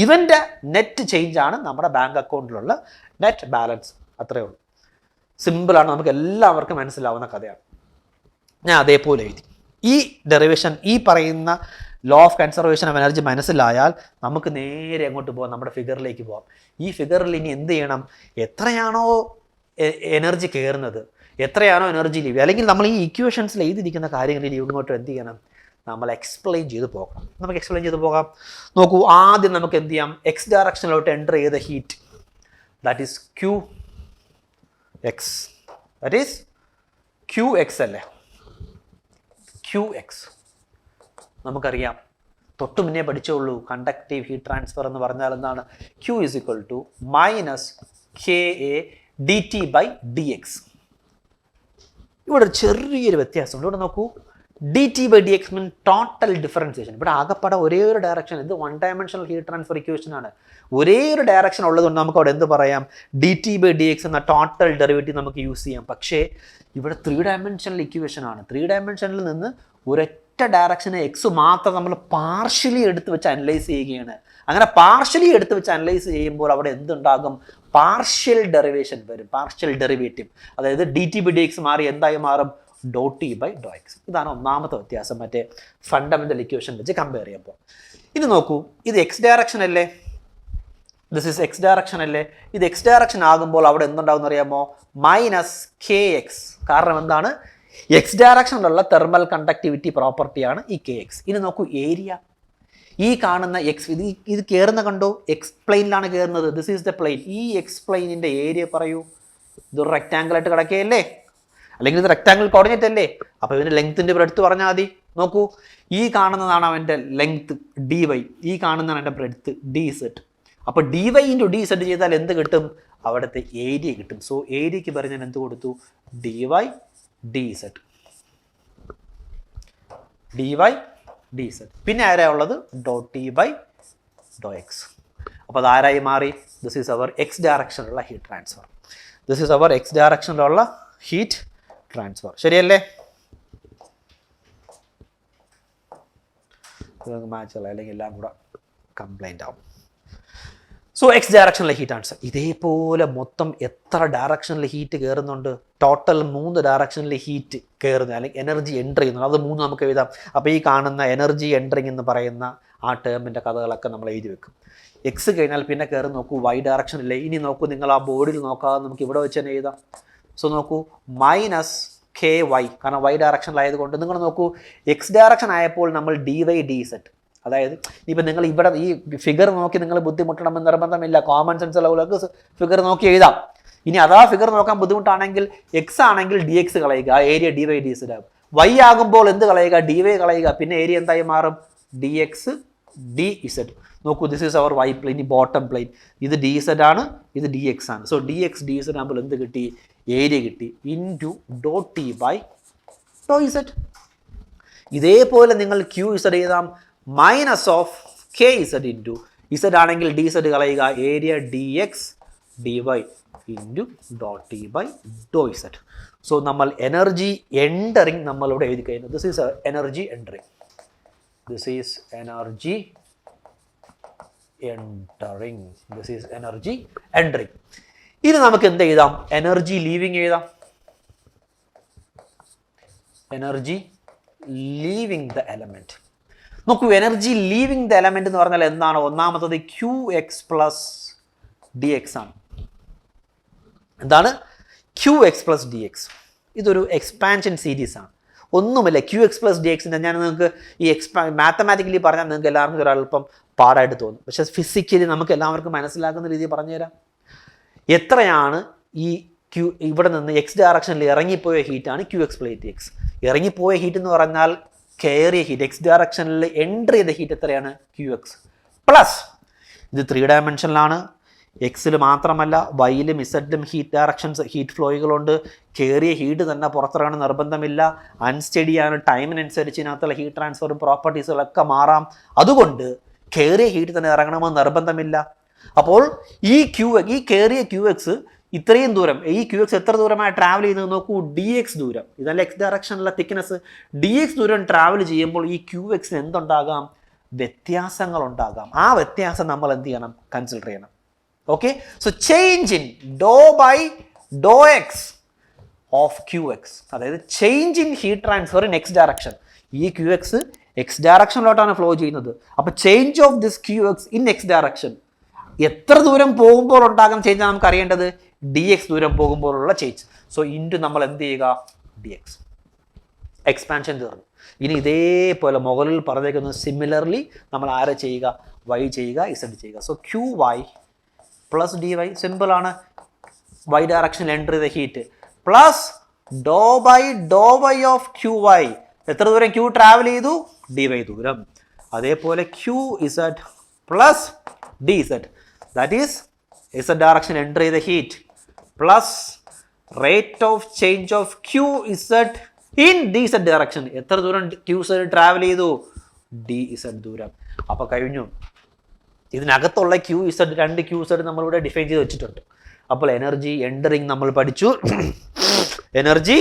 A: ഇവൻ്റെ നെറ്റ് ചേഞ്ച് ആണ് നമ്മുടെ ബാങ്ക് അക്കൗണ്ടിലുള്ള നെറ്റ് ബാലൻസ്. അത്രയേ ഉള്ളൂ. സിമ്പിളാണ്, നമുക്ക് എല്ലാവർക്കും മനസ്സിലാവുന്ന കഥയാണ്. ഞാൻ അതേപോലെ എഴുതി. ഈ ഡെറിവേഷൻ, ഈ പറയുന്ന law of conservation of energy മനസ്സിലായാൽ നമുക്ക് നേരെ അങ്ങോട്ട് പോകാം, നമ്മുടെ ഫിഗറിലേക്ക് പോകാം. ഈ ഫിഗറിൽ ഇനി എന്ത് ചെയ്യണം? എത്രയാണോ എനർജി കയറുന്നത്, എത്രയാണോ എനർജി ലീവ്, അല്ലെങ്കിൽ നമ്മൾ ഈ ഇക്വേഷൻസിൽ എഴുതിയിരിക്കുന്ന കാര്യങ്ങളിൽ ഇങ്ങോട്ട് എന്ത് ചെയ്യണം? നമ്മൾ എക്സ്പ്ലെയിൻ ചെയ്ത് പോകണം. നമുക്ക് എക്സ്പ്ലെയിൻ ചെയ്ത് പോകാം. നോക്കൂ, ആദ്യം നമുക്ക് എന്ത് ചെയ്യാം? എക്സ് ഡയറക്ഷനിലോട്ട് എൻ്റർ ചെയ്ത heat, that is QX. That is QX അല്ലേ? QX നമുക്കറിയാം, തൊട്ട് മുന്നേ പഠിച്ചോളൂ. കണ്ടക്റ്റീവ് ഹീറ്റ് ട്രാൻസ്ഫർ എന്ന് പറഞ്ഞാൽ എന്താണ്? Q is equal to minus KA dt/dx. ഇവിടെ ചെറിയൊരു വ്യത്യാസമുണ്ട്. ഇവിടെ നോക്കൂ, dt/dx മീൻ ടോട്ടൽ ഡിഫറൻസിയേഷൻ. ഇവിടെ ആകെപ്പാടെ ഒരേ ഒരു ഡയറക്ഷൻ. ഇത് 1 ഡയമെൻഷണൽ ഹീറ്റ് ട്രാൻസ്ഫർ ഇക്വേഷൻ ആണ്. ഒരേ ഒരു ഡയറക്ഷൻ ഉള്ളതുകൊണ്ട് നമുക്ക് അവിടെ എന്ത് പറയാം? dt/dx എന്ന ടോട്ടൽ ഡെറിവേറ്റീവ് നമുക്ക് യൂസ് ചെയ്യാം. പക്ഷേ ഇവിടെ 3 ഡയമെൻഷണൽ ഇക്വേഷൻ ആണ്. 3 ഡയമെൻഷനിൽ നിന്ന് ഒരൊറ്റ ഡയറക്ഷനെ എക്സ് മാത്രം നമ്മൾ പാർഷ്യലി എടുത്ത് വെച്ച് അനലൈസ് ചെയ്യുകയാണ്. അങ്ങനെ പാർഷ്യലി എടുത്ത് വെച്ച് അനലൈസ് ചെയ്യുമ്പോൾ അവിടെ എന്തുണ്ടാകും? പാർഷ്യൽ ഡെറിവേഷൻ വരും, പാർഷ്യൽ ഡെറിവേറ്റീവ്. അതായത് dt/dx മാറി എന്തായി മാറും? ∂T/∂x. ഇതാണ് ഒന്നാമത്തെ വ്യത്യാസം മറ്റേ ഫണ്ടമെൻ്റൽ ഇക്വേഷൻ വെച്ച് കമ്പയർ ചെയ്യുമ്പോൾ. ഇനി നോക്കൂ, ഇത് എക്സ് ഡയറക്ഷൻ അല്ലേ? ദിസ് ഈസ് എക്സ് ഡയറക്ഷൻ അല്ലേ? ഇത് എക്സ് ഡയറക്ഷൻ ആകുമ്പോൾ അവിടെ എന്തുണ്ടാവും അറിയാമോ? -KX. കാരണം എന്താണ്? എക്സ് ഡയറക്ഷനിലുള്ള തെർമൽ കണ്ടക്ടിവിറ്റി പ്രോപ്പർട്ടിയാണ് ഈ KX. ഇനി നോക്കൂ, ഏരിയ. ഈ കാണുന്ന എക്സ്, ഇത് കയറുന്ന കണ്ടോ? എക്സ് പ്ലെയിനിലാണ് കയറുന്നത്. This is the plain. ഈ എക്സ് പ്ലെയിനിൻ്റെ ഏരിയ പറയൂ. ഇതൊരു റെക്റ്റാങ്കിൾ ആയിട്ട് കിടക്കുകയല്ലേ? അല്ലെങ്കിൽ ഇത് റെക്റ്റാങ്കിൾ കോർഡിനേറ്റ് അല്ലേ? അപ്പോൾ ഇതിൻ്റെ ലെങ്ത്തിൻ്റെ ബ്രെഡ്ത്ത് പറഞ്ഞാൽ മതി. നോക്കൂ, ഈ കാണുന്നതാണ് അവൻ്റെ ലെങ്ത് dy, ഈ കാണുന്നതാണ് എൻ്റെ ബ്രെഡ്ത്ത് dz. അപ്പോൾ dy ഇൻറ്റു dz ചെയ്താൽ എന്ത് കിട്ടും? അവിടുത്തെ ഏരിയ കിട്ടും. സോ ഏരിയയ്ക്ക് പറഞ്ഞാൽ എന്ത് കൊടുത്തു? dy dz. dy dz. പിന്നെ ആരാ ഉള്ളത്? Dot T by Dr x. അപ്പോൾ അത് ആരായി മാറി? ദിസ് ഈസ് അവർ എക്സ് ഡയറക്ഷനിലുള്ള heat transfer. This is our x ഡയറക്ഷനിലുള്ള ഹീറ്റ് ട്രാൻസ്ഫർ. ശരിയല്ലേ? മാച്ചുള്ള അല്ലെങ്കിൽ എല്ലാം കൂടെ കംപ്ലൈൻ്റ് ആവും. സോ എക്സ് ഡയറക്ഷനിലെ ഹീറ്റ് ട്രാൻസ്ഫർ. ഇതേപോലെ മൊത്തം എത്ര ഡയറക്ഷനിൽ ഹീറ്റ് കയറുന്നുണ്ട്? ടോട്ടൽ 3 ഡയറക്ഷനിൽ ഹീറ്റ് കയറുന്നത് അല്ലെങ്കിൽ എനർജി എൻ്റർ ചെയ്യുന്നത്, അത് 3 നമുക്ക് എഴുതാം. അപ്പോൾ ഈ കാണുന്ന എനർജി എൻട്രിങ് എന്ന് പറയുന്ന ആ ടേമിൻ്റെ കഥകളൊക്കെ നമ്മൾ എഴുതി വെക്കും. എക്സ് കഴിഞ്ഞാൽ പിന്നെ കയറി നോക്കൂ വൈ ഡയറക്ഷനില്ലേ. ഇനി നോക്കൂ, നിങ്ങൾ ആ ബോർഡിൽ നോക്കാതെ നമുക്ക് ഇവിടെ വെച്ച് തന്നെ എഴുതാം. സോ നോക്കൂ, മൈനസ് കെ വൈ, കാരണം വൈ ഡയറക്ഷനിലായതുകൊണ്ട്. നിങ്ങൾ നോക്കൂ, എക്സ് ഡയറക്ഷൻ ആയപ്പോൾ നമ്മൾ dy dz, അതായത് ഇപ്പം നിങ്ങൾ ഇവിടെ ഈ ഫിഗർ നോക്കി നിങ്ങൾ ബുദ്ധിമുട്ടണമെന്ന് നിർബന്ധമില്ല. കോമൺ സെൻസ് ഉള്ളവർക്ക് ഫിഗർ നോക്കി എഴുതാം. ഇനി അതാ ഫിഗർ നോക്കാൻ ബുദ്ധിമുട്ടാണെങ്കിൽ എക്സ് ആണെങ്കിൽ ഡി എക്സ് കളയുക, ആ ഏരിയ dy dz ആകും. വൈ ആകുമ്പോൾ എന്ത് കളയുക? dy കളയുക, പിന്നെ ഏരിയ എന്തായി മാറും? dx dz. നോക്കൂ, this is our Y plane, ഈ ബോട്ടം പ്ലെയിൻ. ഇത് dz ആണ്, ഇത് dx ആണ്. സോ dx dz ആകുമ്പോൾ എന്ത് കിട്ടി? ഏരിയ കിട്ടി into dot T by Dr Z. ഇതേപോലെ നിങ്ങൾ ക്യൂ ഇസഡ് എഴുതാം, minus of K Z into Z ആണെങ്കിൽ ഡി ഇസഡ് കളയുക, area D X D Y into dot T by Dr Z. So നമ്മൾ എനർജി എൻറ്ററിങ് നമ്മളിവിടെ എഴുതി കഴിഞ്ഞു. This is energy entering. This is energy entering. This is energy entering. ഇനി നമുക്ക് എന്ത് എഴുതാം? എനർജി ലീവിങ് എഴുതാം. Energy leaving the element. നോക്കൂ, എനർജി ലീവിങ് ദ എലമെന്റ് എന്ന് പറഞ്ഞാൽ എന്താണ്? ഒന്നാമത്തത് Q X plus D X ആണ്. എന്താണ്? Q X plus D X. ഇതൊരു എക്സ്പാൻഷൻ സീരീസ് ആണ്. ഒന്നുമില്ല, ക്യൂ എക്സ് പ്ലസ് ഡി എക്സിൻ്റെ ഞാൻ നിങ്ങൾക്ക് ഈ മാത്തമാറ്റിക്കലി പറഞ്ഞാൽ നിങ്ങൾക്ക് എല്ലാവർക്കും ഒരല്പം പാടായിട്ട് തോന്നും. പക്ഷേ ഫിസിക്കലി നമുക്ക് എല്ലാവർക്കും മനസ്സിലാക്കുന്ന രീതിയിൽ പറഞ്ഞുതരാം. എത്രയാണ് ഈ ക്യൂ ഇവിടെ നിന്ന് എക്സ് ഡയറക്ഷനിൽ ഇറങ്ങിപ്പോയ ഹീറ്റാണ് ക്യൂ എക്സ് പ്ലേറ്റ് എക്സ്. ഇറങ്ങിപ്പോയ ഹീറ്റ് എന്ന് പറഞ്ഞാൽ കയറിയ ഹീറ്റ്, എക്സ് ഡയറക്ഷനിൽ എൻട്രി ചെയ്ത ഹീറ്റ് എത്രയാണ്? ക്യൂ എക്സ് പ്ലസ് ഇത് 3 ഡയമെൻഷനിലാണ്. എക്സിൽ മാത്രമല്ല വൈയിലും ഇസഡിലും ഹീറ്റ് ഡയറക്ഷൻസ് ഹീറ്റ് ഫ്ലോയുകളുണ്ട്. കയറിയ ഹീറ്റ് തന്നെ പുറത്തിറങ്ങണം നിർബന്ധമില്ല. അൺസ്റ്റഡിയാണ്, ടൈമിനനുസരിച്ച് ഇതിനകത്തുള്ള ഹീറ്റ് ട്രാൻസ്ഫറും പ്രോപ്പർട്ടീസുകളൊക്കെ മാറാം. അതുകൊണ്ട് കയറിയ ഹീറ്റ് തന്നെ ഇറങ്ങണമെന്ന് നിർബന്ധമില്ല. അപ്പോൾ ഈ കയറിയ ക്യൂ എക്സ് ഇത്രയും ദൂരം, ഈ ക്യൂ എക്സ് എത്ര ദൂരമായി ട്രാവൽ ചെയ്യുന്നത് നോക്കൂ, ഡി എക്സ് ദൂരം. ഇതല്ല എക്സ് ഡയറക്ഷനിലുള്ള തിക്നെസ്. ഡി എക്സ് ദൂരം ട്രാവൽ ചെയ്യുമ്പോൾ ഈ ക്യൂ എക്സിന് എന്തുണ്ടാകാം? വ്യത്യാസങ്ങൾ ഉണ്ടാകാം. ആ വ്യത്യാസം നമ്മൾ എന്ത് ചെയ്യണം? കൺസിഡർ ചെയ്യണം. Okay, so change in doe by Dr X of q x, അതായത് change in heat transfer in x direction. ഈ ക്യൂ എക്സ് എക്സ് ഡയറക്ഷനിലോട്ടാണ് ഫ്ലോ ചെയ്യുന്നത്. അപ്പോൾ change of this q x in x direction എത്ര ദൂരം പോകുമ്പോൾ ഉണ്ടാകുന്ന ചേഞ്ചാണ് നമുക്ക് അറിയേണ്ടത്? ഡി എക്സ് ദൂരം പോകുമ്പോഴുള്ള ചേഞ്ച്. സോ ഇൻറ്റു നമ്മൾ എന്ത് ചെയ്യുക? D X. എക്സ്പാൻഷൻ തീർന്നു. ഇനി ഇതേപോലെ മുകളിൽ പറഞ്ഞേക്കുന്നത് സിമിലർലി നമ്മൾ ആരെ ചെയ്യുക? വൈ ചെയ്യുക, ഇസഡ് ചെയ്യുക. So q y plus D y, സിമ്പിളാണ്. വൈ ഡയറക്ഷനിൽ എൻ്റർ ചെയ്ത heat plus doe Y of q y. എത്ര ദൂരം ക്യൂ ട്രാവൽ ചെയ്തു? ഡി വൈ ദൂരം. അതേപോലെ q z plus d z, that is z direction enter ചെയ്ത heat plus rate of change of q z in d z direction. എത്ര ദൂരം q z travel ചെയ്തു? D z ദൂരം. അപ്പോൾ കഴിഞ്ഞു. ഇതിനകത്തുള്ള ക്യൂ ഇസഡ്, 2 ക്യൂ ഇസഡ് നമ്മളിവിടെ define ചെയ്ത് വെച്ചിട്ടുണ്ട്. അപ്പോൾ എനർജി എൻറ്ററിങ് നമ്മൾ പഠിച്ചു, എനർജി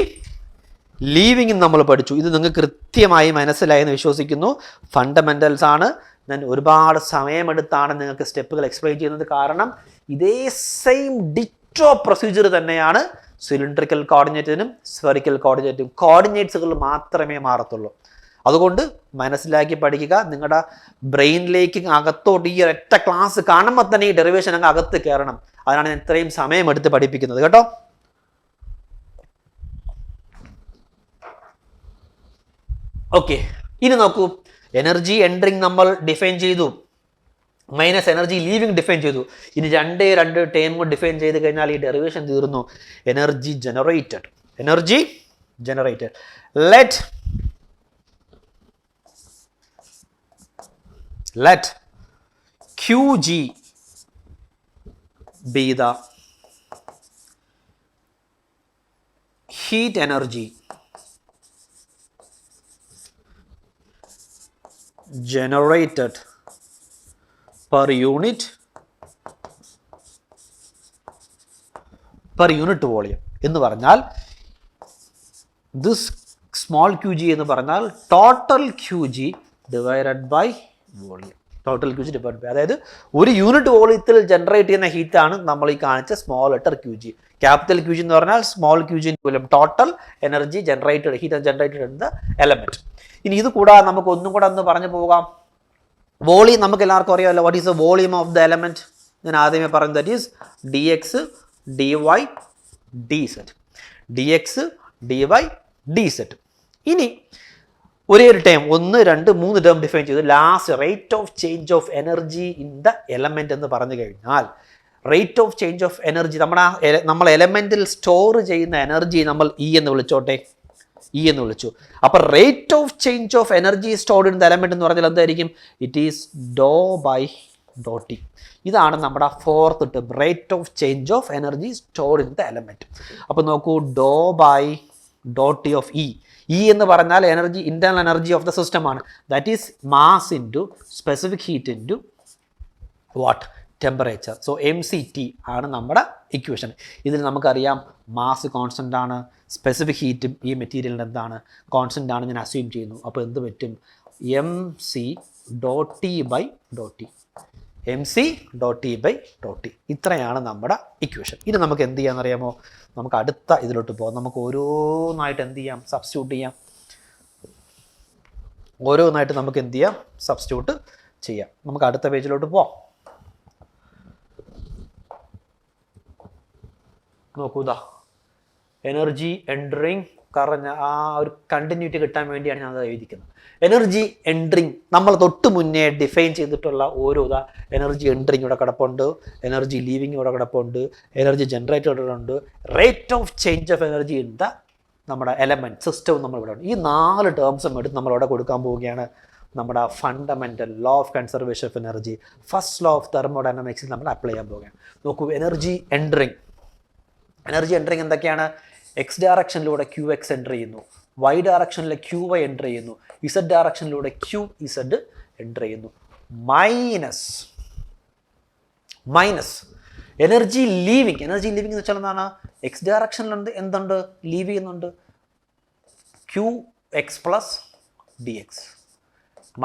A: ലീവിങ് നമ്മൾ പഠിച്ചു. ഇത് നിങ്ങൾക്ക് കൃത്യമായി മനസ്സിലായെന്ന് വിശ്വസിക്കുന്നു. ഫണ്ടമെൻ്റൽസ് ആണ്. ഞാൻ ഒരുപാട് സമയമെടുത്താണ് നിങ്ങൾക്ക് സ്റ്റെപ്പുകൾ എക്സ്പ്ലെയിൻ ചെയ്യുന്നത്. കാരണം ഇതേ സെയിം ഡിറ്റോ പ്രൊസീജിയർ തന്നെയാണ് സിലിണ്ടറിക്കൽ കോർഡിനേറ്റിനും സ്ഫെറിക്കൽ കോർഡിനേറ്റിനും. കോർഡിനേറ്റ്സുകൾ മാത്രമേ മാറത്തുള്ളൂ. അതുകൊണ്ട് മനസ്സിലാക്കി പഠിക്കുക. നിങ്ങളുടെ ബ്രെയിനിലേക്ക് അകത്തോട്ട് ഈ ഒറ്റ ക്ലാസ് കാണുമ്പോൾ തന്നെ ഈ ഡെറിവേഷൻ അങ്ങ് അകത്ത് കയറണം. അതിനാണ് ഞാൻ ഇത്രയും സമയമെടുത്ത് പഠിപ്പിക്കുന്നത് കേട്ടോ. ഓക്കെ, ഇനി നോക്കൂ, എനർജി എൻട്രിങ് നമ്മൾ ഡിഫൈൻ ചെയ്തു, മൈനസ് എനർജി ലീവിങ് ഡിഫൈൻ ചെയ്തു. ഇനി 2 ടേം കൂടി ഡിഫൈൻ ചെയ്ത് കഴിഞ്ഞാൽ ഈ ഡെറിവേഷൻ തീർന്നു. Energy generated, let let Qg be the heat energy generated per unit volume. എന്ന് പറഞ്ഞാൽ ദിസ് സ്മോൾ ക്യൂ ജി എന്ന് പറഞ്ഞാൽ total Q G divided by volume. Total Q G divide by, അതായത് ഒരു യൂണിറ്റ് വോളിയത്തിൽ ജനറേറ്റ് ചെയ്യുന്ന ഹീറ്റാണ് നമ്മൾ ഈ കാണിച്ച small letter Q G. Capital Q G എന്ന് പറഞ്ഞാൽ small Q G volume, total energy generated, heat generated in the element. ഇനി ഇത് കൂടാതെ നമുക്ക് ഒന്നും കൂടെ ഒന്ന് പറഞ്ഞു പോകാം. വോളിയം നമുക്ക് എല്ലാവർക്കും അറിയാമല്ലോ. What is the volume of the element? ഞാൻ ആദ്യമേ പറഞ്ഞു, that is D X D Y D set, D X D Y D set. ഇനി ഒരേ ഒരു ടേം 1, 2, 3 ടേം ഡിഫൈൻ ചെയ്ത് last rate of change of energy in the element എന്ന് പറഞ്ഞു കഴിഞ്ഞാൽ, rate of change of energy നമ്മൾ എലമെന്റിൽ store ചെയ്യുന്ന എനർജി നമ്മൾ ഇ എന്ന് വിളിച്ചോട്ടെ, ഇ എന്ന് വിളിച്ചു. അപ്പോൾ rate of change of energy stored in the element എന്ന് പറഞ്ഞാൽ എന്തായിരിക്കും? It is doe by Dr t. ഇതാണ് നമ്മുടെ fourth term, rate of change of energy stored in the element. അപ്പോൾ നോക്കൂ, doe by Dr t of e. E എന്ന് പറഞ്ഞാൽ energy, internal energy of the system ആണ്. That is mass into specific heat into what? Temperature. So MCT ആണ് നമ്മുടെ equation. ഇതിൽ നമുക്കറിയാം mass constant ആണ്, സ്പെസിഫിക് ഹീറ്റും ഈ മെറ്റീരിയലിൻ്റെ എന്താണ് കോൺസ്റ്റൻ്റ് ആണ് ഞാൻ അസ്യൂം ചെയ്യുന്നു. അപ്പോൾ എന്ത് പറ്റും? MC dot T by dot T, MC dot T by dot T. ഇത്രയാണ് നമ്മുടെ ഇക്വേഷൻ. ഇനി നമുക്ക് എന്ത് ചെയ്യാമെന്നറിയാമോ? നമുക്ക് അടുത്ത ഇതിലോട്ട് പോകാം. നമുക്ക് ഓരോന്നായിട്ട് എന്ത് ചെയ്യാം? സബ്സ്റ്റിറ്റ്യൂട്ട് ചെയ്യാം. ഓരോന്നായിട്ട് നമുക്ക് എന്ത് ചെയ്യാം? സബ്സ്റ്റിറ്റ്യൂട്ട് ചെയ്യാം. നമുക്ക് അടുത്ത പേജിലോട്ട് പോവാം. നോക്കൂ, ഇതാ എനർജി എൻട്രിങ്. കാരണം ആ ഒരു കണ്ടിന്യൂറ്റി കിട്ടാൻ വേണ്ടിയാണ് ഞാൻ അത് എഴുതിക്കുന്നത്. എനർജി എൻട്രിങ് നമ്മൾ തൊട്ട് മുന്നേ ഡിഫൈൻ ചെയ്തിട്ടുള്ള ഓരോ എനർജി എൻട്രിങ് ഇവിടെ കിടപ്പുണ്ട്, എനർജി ലീവിങ് ഇവിടെ കിടപ്പുണ്ട്, എനർജി ജനറേറ്റഡ് ഉണ്ട്, rate of change of energy in the നമ്മുടെ എലമെൻറ്റ് സിസ്റ്റവും നമ്മൾ ഇവിടെ ഉണ്ട്. ഈ 4 ടേംസും എടുത്ത് നമ്മളിവിടെ കൊടുക്കാൻ പോവുകയാണ്. നമ്മുടെ fundamental law of conservation of energy, first law of തെർമോഡൈനാമിക്സിൽ നമ്മൾ അപ്ലൈ ചെയ്യാൻ പോവുകയാണ്. നോക്കൂ, എനർജി എൻട്രിങ്. എനർജി എൻട്രിങ് എന്തൊക്കെയാണ്? എക്സ് ഡയറക്ഷനിലൂടെ ക്യു എക്സ് എൻ്റർ ചെയ്യുന്നു, വൈ ഡയറക്ഷനിൽ ക്യു വൈ എൻ്റർ ചെയ്യുന്നു, ഇസഡ് ഡയറക്ഷനിലൂടെ ക്യു ഇസഡ് എൻ്റർ ചെയ്യുന്നു. Minus energy leaving. Energy leaving എന്ന് വെച്ചാൽ എന്താണ്? എക്സ് ഡയറക്ഷനിൽ എന്തുണ്ട്? ലീവ് ചെയ്യുന്നുണ്ട് q X plus D x,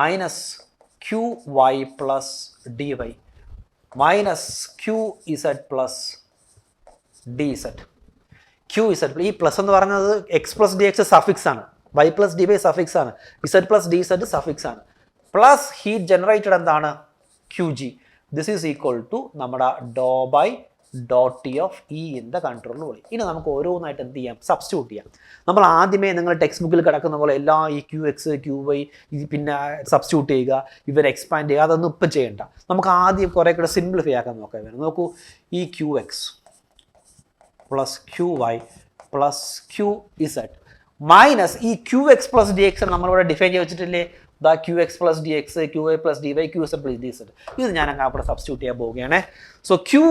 A: minus q Y plus D y, minus q Z plus d z. Q z, ഈ പ്ലസ് എന്ന് പറയുന്നത് x plus D x suffix ആണ്, y plus D y suffix ആണ്, z plus d z suffix ആണ്. Plus heat generated എന്താണ്? Q g. This is equal to നമ്മുടെ doe by dot t of e in the control volume. ഇനി നമുക്ക് ഓരോന്നായിട്ട് എന്ത് ചെയ്യാം? സബ്സ്റ്റിറ്റ്യൂട്ട് ചെയ്യാം. നമ്മൾ ആദ്യമേ നിങ്ങൾ ടെക്സ്റ്റ് ബുക്കിൽ കിടക്കുന്ന പോലെ എല്ലാ ഈ ക്യു എക്സ് ക്യു വൈ പിന്നെ സബ്സ്റ്റിറ്റ്യൂട്ട് ചെയ്യുക, ഇവരെ എക്സ്പാൻഡ് ചെയ്യുക, അതൊന്നും ഇപ്പം ചെയ്യേണ്ട. നമുക്ക് ആദ്യം കുറേ കൂടെ സിംപ്ലിഫൈ ആക്കാൻ നോക്കാൻ വേണം. നോക്കൂ, ഈ q X plus q Y plus q z minus ഈ q X plus D x നമ്മളിവിടെ ഡിഫൈൻ ചെയ്ത് വെച്ചിട്ടില്ലേ? The q X plus D x, q Y plus D Y, q Z plus d z. ഇത് ഞാൻ അങ്ങ് അവിടെ substitute ചെയ്യാൻ പോവുകയാണ്. So q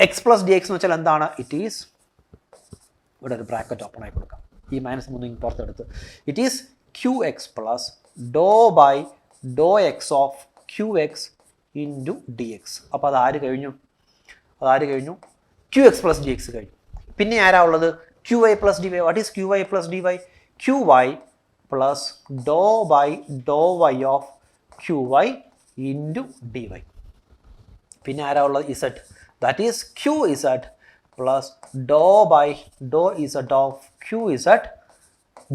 A: X plus D x എന്ന് വെച്ചാൽ എന്താണ്? ഇറ്റ് ഈസ്, ഇവിടെ ഒരു ബ്രാക്കറ്റ് ഓപ്പൺ ആയി കൊടുക്കാം, ഈ മൈനസ് 3 പുറത്തെടുത്ത്, it is Q X plus do by Dr X of Q X into D X. അപ്പോൾ അതാര് കഴിഞ്ഞു? Q X plus D X കഴിഞ്ഞു. പിന്നെ ആരാ ഉള്ളത്? Q Y plus D Y. What is Q Y plus D Y? Q Y plus do by Dr Y of Q Y into D Y. പിന്നെ ആരാ ഉള്ളത്? Z. That is Q Z plus do by Dr Z of Q Z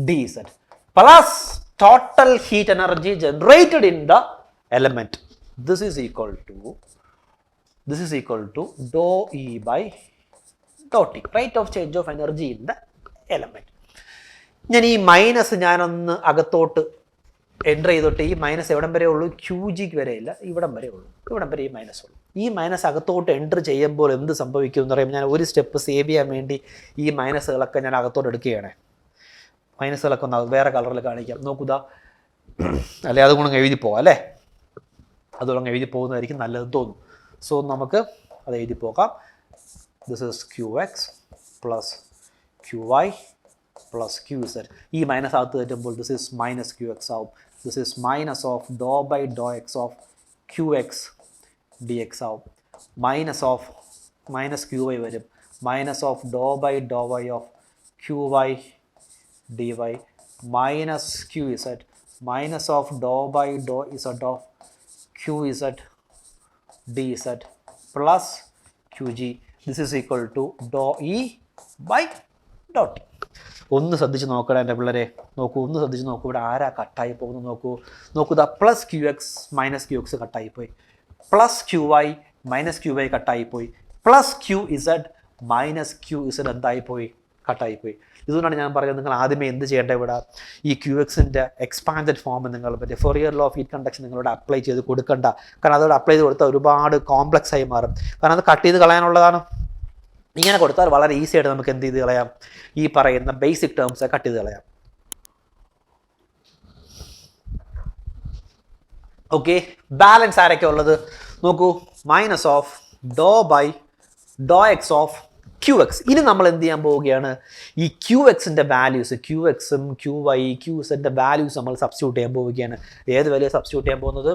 A: D Z plus total heat energy generated in the element. This is equal to do E by Dr T, rate of change of energy in the element. ഞാൻ ഈ minus ഞാനൊന്ന് അകത്തോട്ട് enter ചെയ്തോട്ട്, ഈ minus എവിടം വരെ ഉള്ളൂ? Q ജിക്ക് വരെ ഇല്ല, ഇവിടം വരെ ഉള്ളൂ, ഇവിടം വരെ ഈ മൈനസ് ഉള്ളൂ. ഈ മൈനസ് അകത്തോട്ട് എൻ്റർ ചെയ്യുമ്പോൾ എന്ത് സംഭവിക്കും എന്ന് പറയുമ്പോൾ, ഞാൻ ഒരു സ്റ്റെപ്പ് സേവ് ചെയ്യാൻ വേണ്ടി ഈ മൈനസുകളൊക്കെ ഞാൻ അകത്തോട്ട് എടുക്കുകയാണ്. മൈനസുകളൊക്കെ ഒന്ന് വേറെ കളറിൽ കാണിക്കാം. നോക്കുക, അല്ലേ അതുകൊണ്ട് എഴുതി പോവാം അല്ലേ. അതുകൊണ്ട് എഴുതി പോകുന്നതായിരിക്കും നല്ലതെന്ന് തോന്നുന്നു. സോ നമുക്ക് അത് എഴുതി പോകാം. This is QX plus QY plus QZ. ഈ മൈനസ് അകത്ത് കയറ്റുമ്പോൾ ദിസ് ഈസ് മൈനസ് QX ആവും. This is minus of do by Dr X of QX DX ആവും. മൈനസ് QY വരും. Minus of do by Dr Y of QY DY minus QZ minus of do by do Z of QZ DZ plus QG. This is equal to do E by do T. ഒന്ന് ശ്രദ്ധിച്ച് നോക്കണം എൻ്റെ പിള്ളേരെ. ഒന്ന് ശ്രദ്ധിച്ച് നോക്കൂ. ഇവിടെ ആരാ കട്ടായി പോകുന്നത് നോക്കൂ. ഇതാ പ്ലസ് QX മൈനസ് QX കട്ടായിപ്പോയി. പ്ലസ് QY മൈനസ് QY കട്ടായിപ്പോയി. പ്ലസ് QZ മൈനസ് QZ എന്തായിപ്പോയി? കട്ടായിപ്പോയി. ഇതുകൊണ്ടാണ് ഞാൻ പറയുന്നത് നിങ്ങൾ ആദ്യമേ എന്ത് ചെയ്യേണ്ടത്, ഇവിടെ ഈ QXൻ്റെ എക്സ്പാൻഡഡ് ഫോം നിങ്ങൾ മറ്റേ Fourier law of heat conduction നിങ്ങളോട് അപ്ലൈ ചെയ്ത് കൊടുക്കണ്ട. കാരണം അതോട് അപ്ലൈ ചെയ്ത് കൊടുത്താൽ ഒരുപാട് കോംപ്ലക്സ് ആയി മാറും. കാരണം അത് കട്ട് ചെയ്ത് കളയാനുള്ളതാണ്. ഇങ്ങനെ കൊടുത്താൽ വളരെ ഈസി ആയിട്ട് നമുക്ക് എന്ത് ചെയ്ത് കളയാം, ഈ പറയുന്ന ബേസിക് ടേംസ് കട്ട് ചെയ്ത് കളയാം. ഓക്കെ, ബാലൻസ് ആരൊക്കെ ഉള്ളത് നോക്കൂ. Minus of do by Dr X of QX. ഇനി നമ്മൾ എന്ത് ചെയ്യാൻ പോവുകയാണ്, ഈ QXൻ്റെ വാല്യൂസ് QXും QY QZൻ്റെ വാല്യൂസ് നമ്മൾ സബ്സ്റ്റിറ്റ്യൂട്ട് ചെയ്യാൻ പോവുകയാണ്. ഏത് വാല്യൂ സബ്സ്റ്റിറ്റ്യൂട്ട് ചെയ്യാൻ പോകുന്നത്?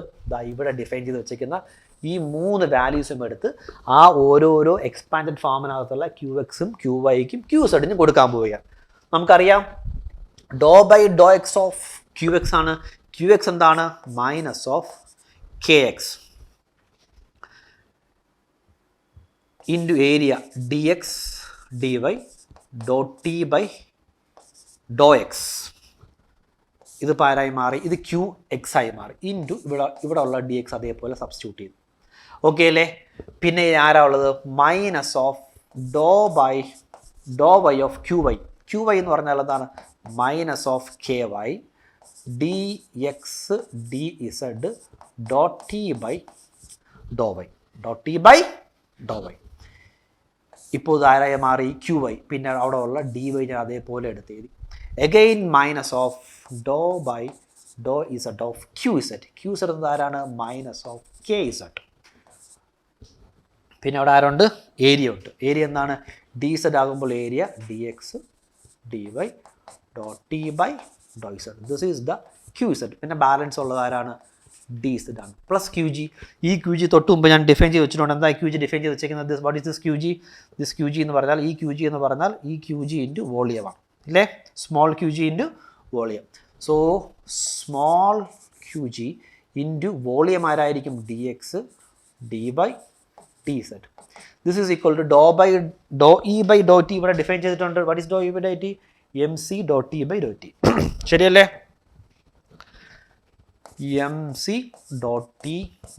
A: ഇവിടെ ഡിഫൈൻ ചെയ്ത് വെച്ചിരിക്കുന്ന ഈ 3 വാല്യൂസും എടുത്ത് ആ ഓരോരോ എക്സ്പാൻഡഡ് ഫോമിനകത്തുള്ള QXും QYക്കും QZനും കൊടുക്കാൻ പോവുകയാണ്. നമുക്കറിയാം doe by Dr X of QX ആണ്. QX എന്താണ്? Minus of KX into area DX DY dot T by Dr x. ഇത് പാരായി മാറി, ഇത് QX ആയി മാറി. ഇൻറ്റു ഇവിടെ ഉള്ള DX അതേപോലെ സബ്സ്റ്റിറ്റ്യൂട്ട് ചെയ്തു. ഓക്കെ അല്ലേ? പിന്നെ ആരാ ഉള്ളത്? Minus of do by Dr Y of QY എന്ന് പറഞ്ഞാൽ എന്താണ്? Minus of KY DX DZ dot T by Dr Y. ഇപ്പോൾ ഇത് ആരായി മാറി? QY. പിന്നെ അവിടെ ഉള്ള DY ഞാൻ അതേപോലെ എടുത്ത് എഴുതി. Again minus of do by do Z of QZ എന്നത് ആരാണ്? Minus of KZ. പിന്നെ അവിടെ ആരുണ്ട്? ഏരിയ ഉണ്ട്. ഏരിയ എന്താണ്? DZ ആകുമ്പോൾ area DX DY dot T by do Z. This is the QZ. പിന്നെ ബാലൻസ് ഉള്ളത് ആരാണ്? DZ ആണ്. Plus QG. ഈ QG തൊട്ട് മുമ്പ് ഞാൻ ഡിഫൈൻ ചെയ്ത് വെച്ചിട്ടുണ്ട്. എന്താ QG ഡിഫൈൻ ചെയ്ത് വെച്ചിരിക്കുന്നത്? What is this QG? This QG എന്ന് പറഞ്ഞാൽ ഈ QG എന്ന് പറഞ്ഞാൽ ഈ QG ഇൻറ്റു വോളിയമാണ് അല്ലേ? Small QG into volume. So small QG into volume ആരായിരിക്കും? DX DY DZ. This is equal to do by do E by do T ഇവിടെ ഡിഫൈൻ ചെയ്തിട്ടുണ്ട്. What is do E by do T? MC do T by do T. ശരിയല്ലേ? MC dot T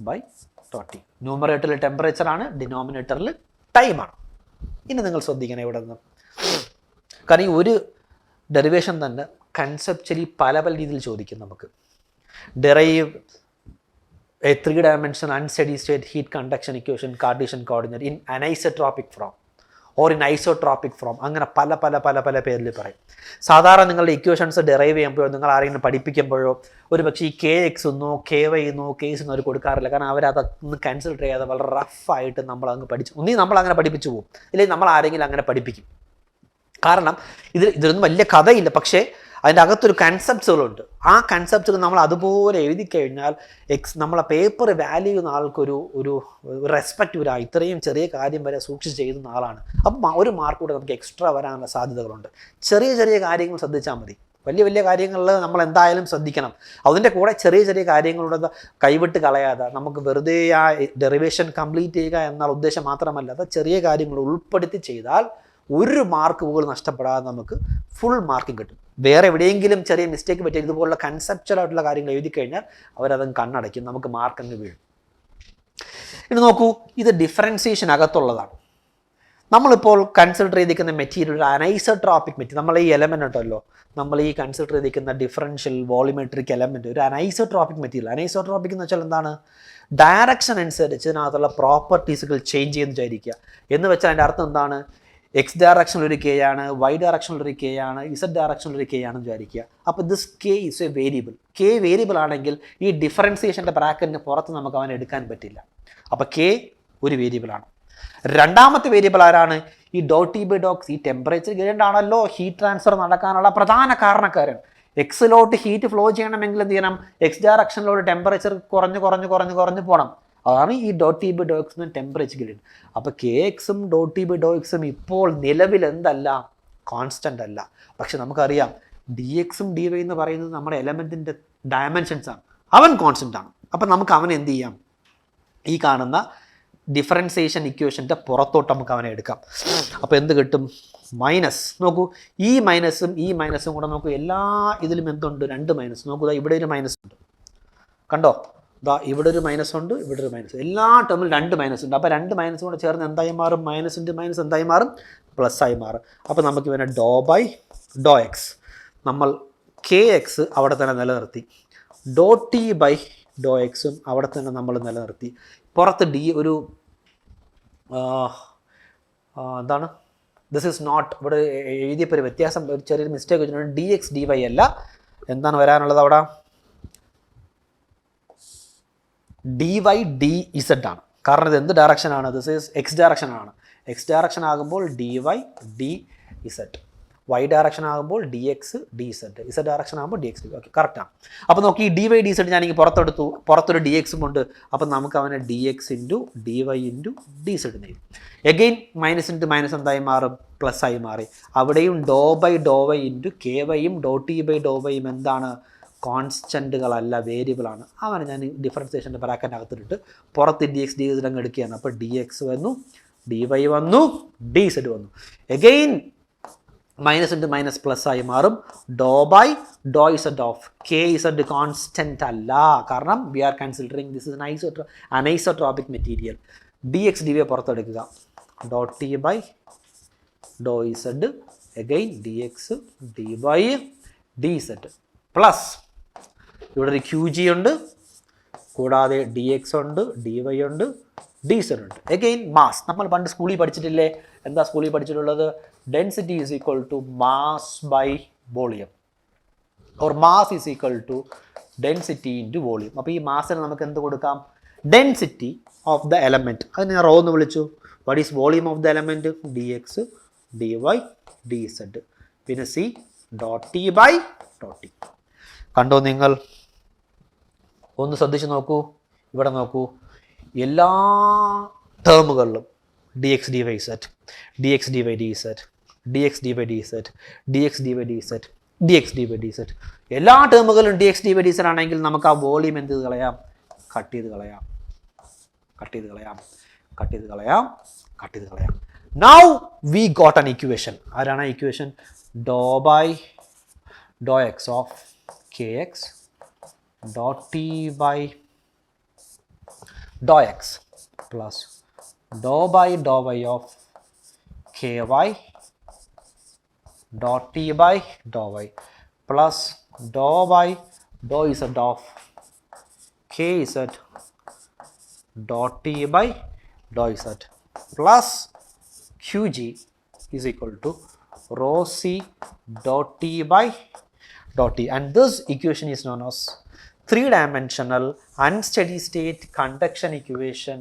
A: by dot T. ന്യൂമറേറ്ററിൽ ടെമ്പറേച്ചറാണ്, ഡിനോമിനേറ്ററിൽ ടൈമാണ്. ഇനി നിങ്ങൾ ശ്രദ്ധിക്കണം ഇവിടെ നിന്ന്. കാരണം ഈ ഒരു ഡെറിവേഷൻ തന്നെ കൺസെപ്ച്വലി പല രീതിയിൽ ചോദിക്കും നമുക്ക്. Derive A 3-dimensional unsteady state heat conduction equation Cartesian coordinate in anisotropic form or in isotropic form. അങ്ങനെ പല പേരിൽ പറയും. സാധാരണ നിങ്ങളുടെ ഇക്വേഷൻസ് ഡെറൈവ് ചെയ്യുമ്പോഴോ നിങ്ങൾ ആരെങ്കിലും പഠിപ്പിക്കുമ്പോഴോ ഒരു പക്ഷേ ഈ KX എന്നോ KY എന്നോ കേസ് എന്നോ അവർ കൊടുക്കാറില്ല. കാരണം അവരതൊന്ന് കൺസിഡർ ചെയ്യാതെ വളരെ റഫായിട്ട് നമ്മളങ്ങ് പഠിച്ചു. നമ്മളങ്ങനെ പഠിപ്പിച്ചു പോകും, ഇല്ലെങ്കിൽ നമ്മൾ ആരെങ്കിലും അങ്ങനെ പഠിപ്പിക്കും. കാരണം ഇതിലൊന്നും വലിയ കഥയില്ല, പക്ഷേ അതിൻ്റെ അകത്തൊരു കൺസെപ്റ്റ്സുകളുണ്ട്. ആ കൺസെപ്റ്റുകൾ നമ്മൾ അതുപോലെ എഴുതി കഴിഞ്ഞാൽ നമ്മളെ പേപ്പർ വാല്യൂ ചെയ്യുന്ന ആൾക്കൊരു റെസ്പെക്റ്റ് വരാം. ഇത്രയും ചെറിയ കാര്യം വരെ സൂക്ഷിച്ച് ചെയ്യുന്ന ആളാണ്. അപ്പം ഒരു മാർക്ക് കൂടെ നമുക്ക് എക്സ്ട്രാ വരാനുള്ള സാധ്യതകളുണ്ട്. ചെറിയ കാര്യങ്ങൾ ശ്രദ്ധിച്ചാൽ മതി. വലിയ കാര്യങ്ങളിൽ നമ്മൾ എന്തായാലും ശ്രദ്ധിക്കണം. അതിൻ്റെ കൂടെ ചെറിയ കാര്യങ്ങളുടെ കൈവിട്ട് കളയാതെ നമുക്ക് വെറുതെ ആ ഡെറിവേഷൻ കംപ്ലീറ്റ് ചെയ്യുക എന്നുള്ള ഉദ്ദേശം മാത്രമല്ല, അത് ചെറിയ കാര്യങ്ങൾ ഉൾപ്പെടുത്തി ചെയ്താൽ ഒരു മാർക്ക് പോലും നഷ്ടപ്പെടാതെ നമുക്ക് ഫുൾ മാർക്കും കിട്ടും. വേറെ എവിടെയെങ്കിലും ചെറിയ മിസ്റ്റേക്ക് പറ്റിയ ഇതുപോലുള്ള കൺസെപ്ച്വൽ ആയിട്ടുള്ള കാര്യങ്ങൾ എഴുതി കഴിഞ്ഞാൽ അവരതും കണ്ണടയ്ക്കും, നമുക്ക് മാർക്ക് അങ്ങ് വീഴും. ഇനി നോക്കൂ, ഇത് ഡിഫറൻസിയേഷൻ അകത്തുള്ളതാണ്. നമ്മളിപ്പോൾ കൺസിഡർ ചെയ്തിരിക്കുന്ന മെറ്റീരിയൽ ഒരു അനൈസോട്രോപ്പിക് മെറ്റീരിയൽ. നമ്മൾ ഈ എലമെൻ്റ് ഉണ്ടല്ലോ, നമ്മൾ ഈ കൺസിഡർ ചെയ്തിരിക്കുന്ന ഡിഫറൻഷ്യൽ വോളിമെട്രിക് എലമെൻറ്റ് ഒരു അനൈസോട്രോപ്പിക് മെറ്റീരിയൽ. അനൈസോട്രോപ്പിക് എന്ന് വെച്ചാൽ എന്താണ്? ഡയറക്ഷൻ അനുസരിച്ച് ഇതിനകത്തുള്ള പ്രോപ്പർട്ടീസുകൾ ചേഞ്ച് ചെയ്യുന്ന വിചാരിക്കുക. എന്ന് വെച്ചാൽ അതിൻ്റെ അർത്ഥം എന്താണ്? എക്സ് ഡയറക്ഷനിലൊരു കെ ആണ്, വൈ ഡയറക്ഷനിലൊരു കെ ആണ്, ഇസഡ് ഡയറക്ഷനിലൊരു കെ ആണെന്ന് വിചാരിക്കുക. അപ്പോൾ this K is A variable. K variable ആണെങ്കിൽ ഈ ഡിഫറൻസിയേഷൻ്റെ ബ്രാക്കറ്റിന് പുറത്ത് നമുക്ക് അവനെ എടുക്കാൻ പറ്റില്ല. അപ്പോൾ കെ ഒരു വേരിയബിളാണ്. രണ്ടാമത്തെ വേരിയബിൾ ആരാണ്? ഈ ഡോട്ട് ടി ബൈ ഡോക്സ്. ഈ ടെമ്പറേച്ചർ ഗ്രേഡിയൻ്റ് ആണല്ലോ ഹീറ്റ് ട്രാൻസ്ഫർ നടക്കാനുള്ള പ്രധാന കാരണക്കാരൻ. എക്സിലോട്ട് ഹീറ്റ് ഫ്ലോ ചെയ്യണമെങ്കിൽ എന്ത് ചെയ്യണം? എക്സ് ഡയറക്ഷനിലോട്ട് ടെമ്പറേച്ചർ കുറഞ്ഞ് പോകണം. അതാണ് ഈ dot T by Dr X temperature gradient. അപ്പോൾ കെ എക്സും ഡോട്ട് ടി ബൈ ഡോ എക്സും ഇപ്പോൾ നിലവിൽ എന്തല്ല? കോൺസ്റ്റൻ്റ് അല്ല. പക്ഷെ നമുക്കറിയാം ഡി എക്സും ഡി വൈ എന്ന് പറയുന്നത് നമ്മുടെ എലമെൻറ്റിൻ്റെ ഡയമെൻഷൻസ് ആണ്. അവൻ കോൺസ്റ്റൻ്റ് ആണ്. അപ്പം നമുക്ക് അവൻ എന്ത് ചെയ്യാം? ഈ കാണുന്ന ഡിഫറൻസിയേഷൻ ഇക്വേഷൻ്റെ പുറത്തോട്ട് നമുക്ക് അവനെ എടുക്കാം. അപ്പോൾ എന്ത് കിട്ടും? മൈനസ്. നോക്കൂ, ഈ മൈനസും കൂടെ നോക്കൂ. എല്ലാ ഇതിലും എന്തുണ്ട്? 2 മൈനസ്. നോക്കൂ, ഇവിടെ ഒരു മൈനസ് ഉണ്ട്, കണ്ടോ? ഇവിടെ ഒരു മൈനസ് ഉണ്ട്, ഇവിടെ ഒരു മൈനസ്. എല്ലാ ടേമിൽ 2 മൈനസ് ഉണ്ട്. അപ്പോൾ 2 മൈനസ് കൂടെ ചേർന്ന് എന്തായി മാറും? മൈനസ് ഇൻറ്റു മൈനസ് എന്തായി മാറും? പ്ലസ് ആയി മാറും. അപ്പോൾ നമുക്ക് ഇവനെ ഡോ ബൈ ഡോ എക്സ്, നമ്മൾ കെ എക്സ് അവിടെ തന്നെ നിലനിർത്തി, ഡോ ടി ബൈ ഡോ എക്സും അവിടെ തന്നെ നമ്മൾ നിലനിർത്തി. പുറത്ത് ഡി ഒരു എന്താണ്? ദിസ് ഈസ് നോട്ട്, ഇവിടെ എഴുതിയപ്പോൾ ഒരു വ്യത്യാസം, ഒരു ചെറിയൊരു മിസ്റ്റേക്ക് വെച്ചിട്ടുണ്ട്. ഡി എക്സ് ഡി വൈ അല്ല, എന്താണ് വരാനുള്ളത് അവിടെ? ഡി വൈ ഡി ഇസഡ് ആണ്. കാരണം ഇത് എന്ത് ഡയറക്ഷനാണ്? ദിസ് ഈസ് എക്സ് ഡയറക്ഷനാണ്. എക്സ് ഡയറക്ഷൻ ആകുമ്പോൾ d Y d z, y direction ആകുമ്പോൾ d X d z, z direction ആകുമ്പോൾ ഡി എക്സ് ഡി. ഓക്കെ, കറക്റ്റാണ്. അപ്പോൾ നോക്കി, ഈ ഡി വൈ ഡി ഇസഡ് ഞാനെങ്കിൽ പുറത്തെടുത്തു, പുറത്തൊരു ഡി എക്സും ഉണ്ട്. അപ്പം നമുക്ക് അവനെ d x into D Y into d z എന്ന് എഴുതും. എഗെയിൻ മൈനസ് ഇൻറ്റു മൈനസ് എന്തായി മാറും? പ്ലസ് ആയി മാറി. അവിടെയും doe by Dr y into k വൈയും ഡോ ടി ബൈ ഡോ വൈയും എന്താണ്? കോൺസ്റ്റൻറ്റുകളല്ല, വേരിയബിളാണ്. അവനെ ഞാൻ ഡിഫറൻസിയേഷൻ്റെ ബ്രാക്കറ്റിനകത്തിട്ട് പുറത്ത് ഡി എക്സ് ഡി ഇസഡ് അങ്ങ് എടുക്കുകയാണ്. അപ്പോൾ ഡി എക്സ് വന്നു, ഡി വൈ വന്നു, ഡി ഇസഡ് വന്നു. Again minus into minus plus ആയി മാറും. Doe by Dr Z of K z constant അല്ല, കാരണം we are considering this is anisotropic material. D X D y പുറത്തെടുക്കുക, doe T by Dr z, again d X D Y d Z plus ഇവിടെ ഒരു q g ഉണ്ട്, കൂടാതെ d x ഉണ്ട്, d y ഉണ്ട്, d z ഉണ്ട്. Again mass. നമ്മൾ പണ്ട് സ്കൂളിൽ പഠിച്ചിട്ടില്ലേ? എന്താ സ്കൂളിൽ പഠിച്ചിട്ടുള്ളത്? Density is equal to mass by volume, or mass is equal to density into volume. അപ്പോൾ ഈ മാസിന് നമുക്ക് എന്ത് കൊടുക്കാം? Density of the element. അതിന് ഞാൻ റോ എന്ന് വിളിച്ചു. What is volume of the element? D X D Y d z, പിന്നെ c dot T by dot t. കണ്ടോ നിങ്ങൾ? ഒന്ന് ശ്രദ്ധിച്ച് നോക്കൂ, ഇവിടെ നോക്കൂ. എല്ലാ ടേമുകളിലും d X D Y z, D X D Y D set, D X D Y D set, D X D Y D set, D X D Y D z. എല്ലാ ടേമുകളിലും d X D Y D z ആണെങ്കിൽ നമുക്ക് ആ volume എന്ത് ചെയ്ത് കളയാം? Cut ചെയ്ത് കളയാം, കട്ട് ചെയ്ത് കളയാം, കട്ട് ചെയ്ത് കളയാം, കട്ട് ചെയ്ത് കളയാം. Now we got an equation. ആരാണ് equation? Dou by Dr X of k x dot t by dou x plus dou by dou y of ky dot t by dou y plus dou by dou z of kz dot t by dou z plus qg is equal to rho c dot t by dot t, and this equation is known as 3-dimensional unsteady state conduction equation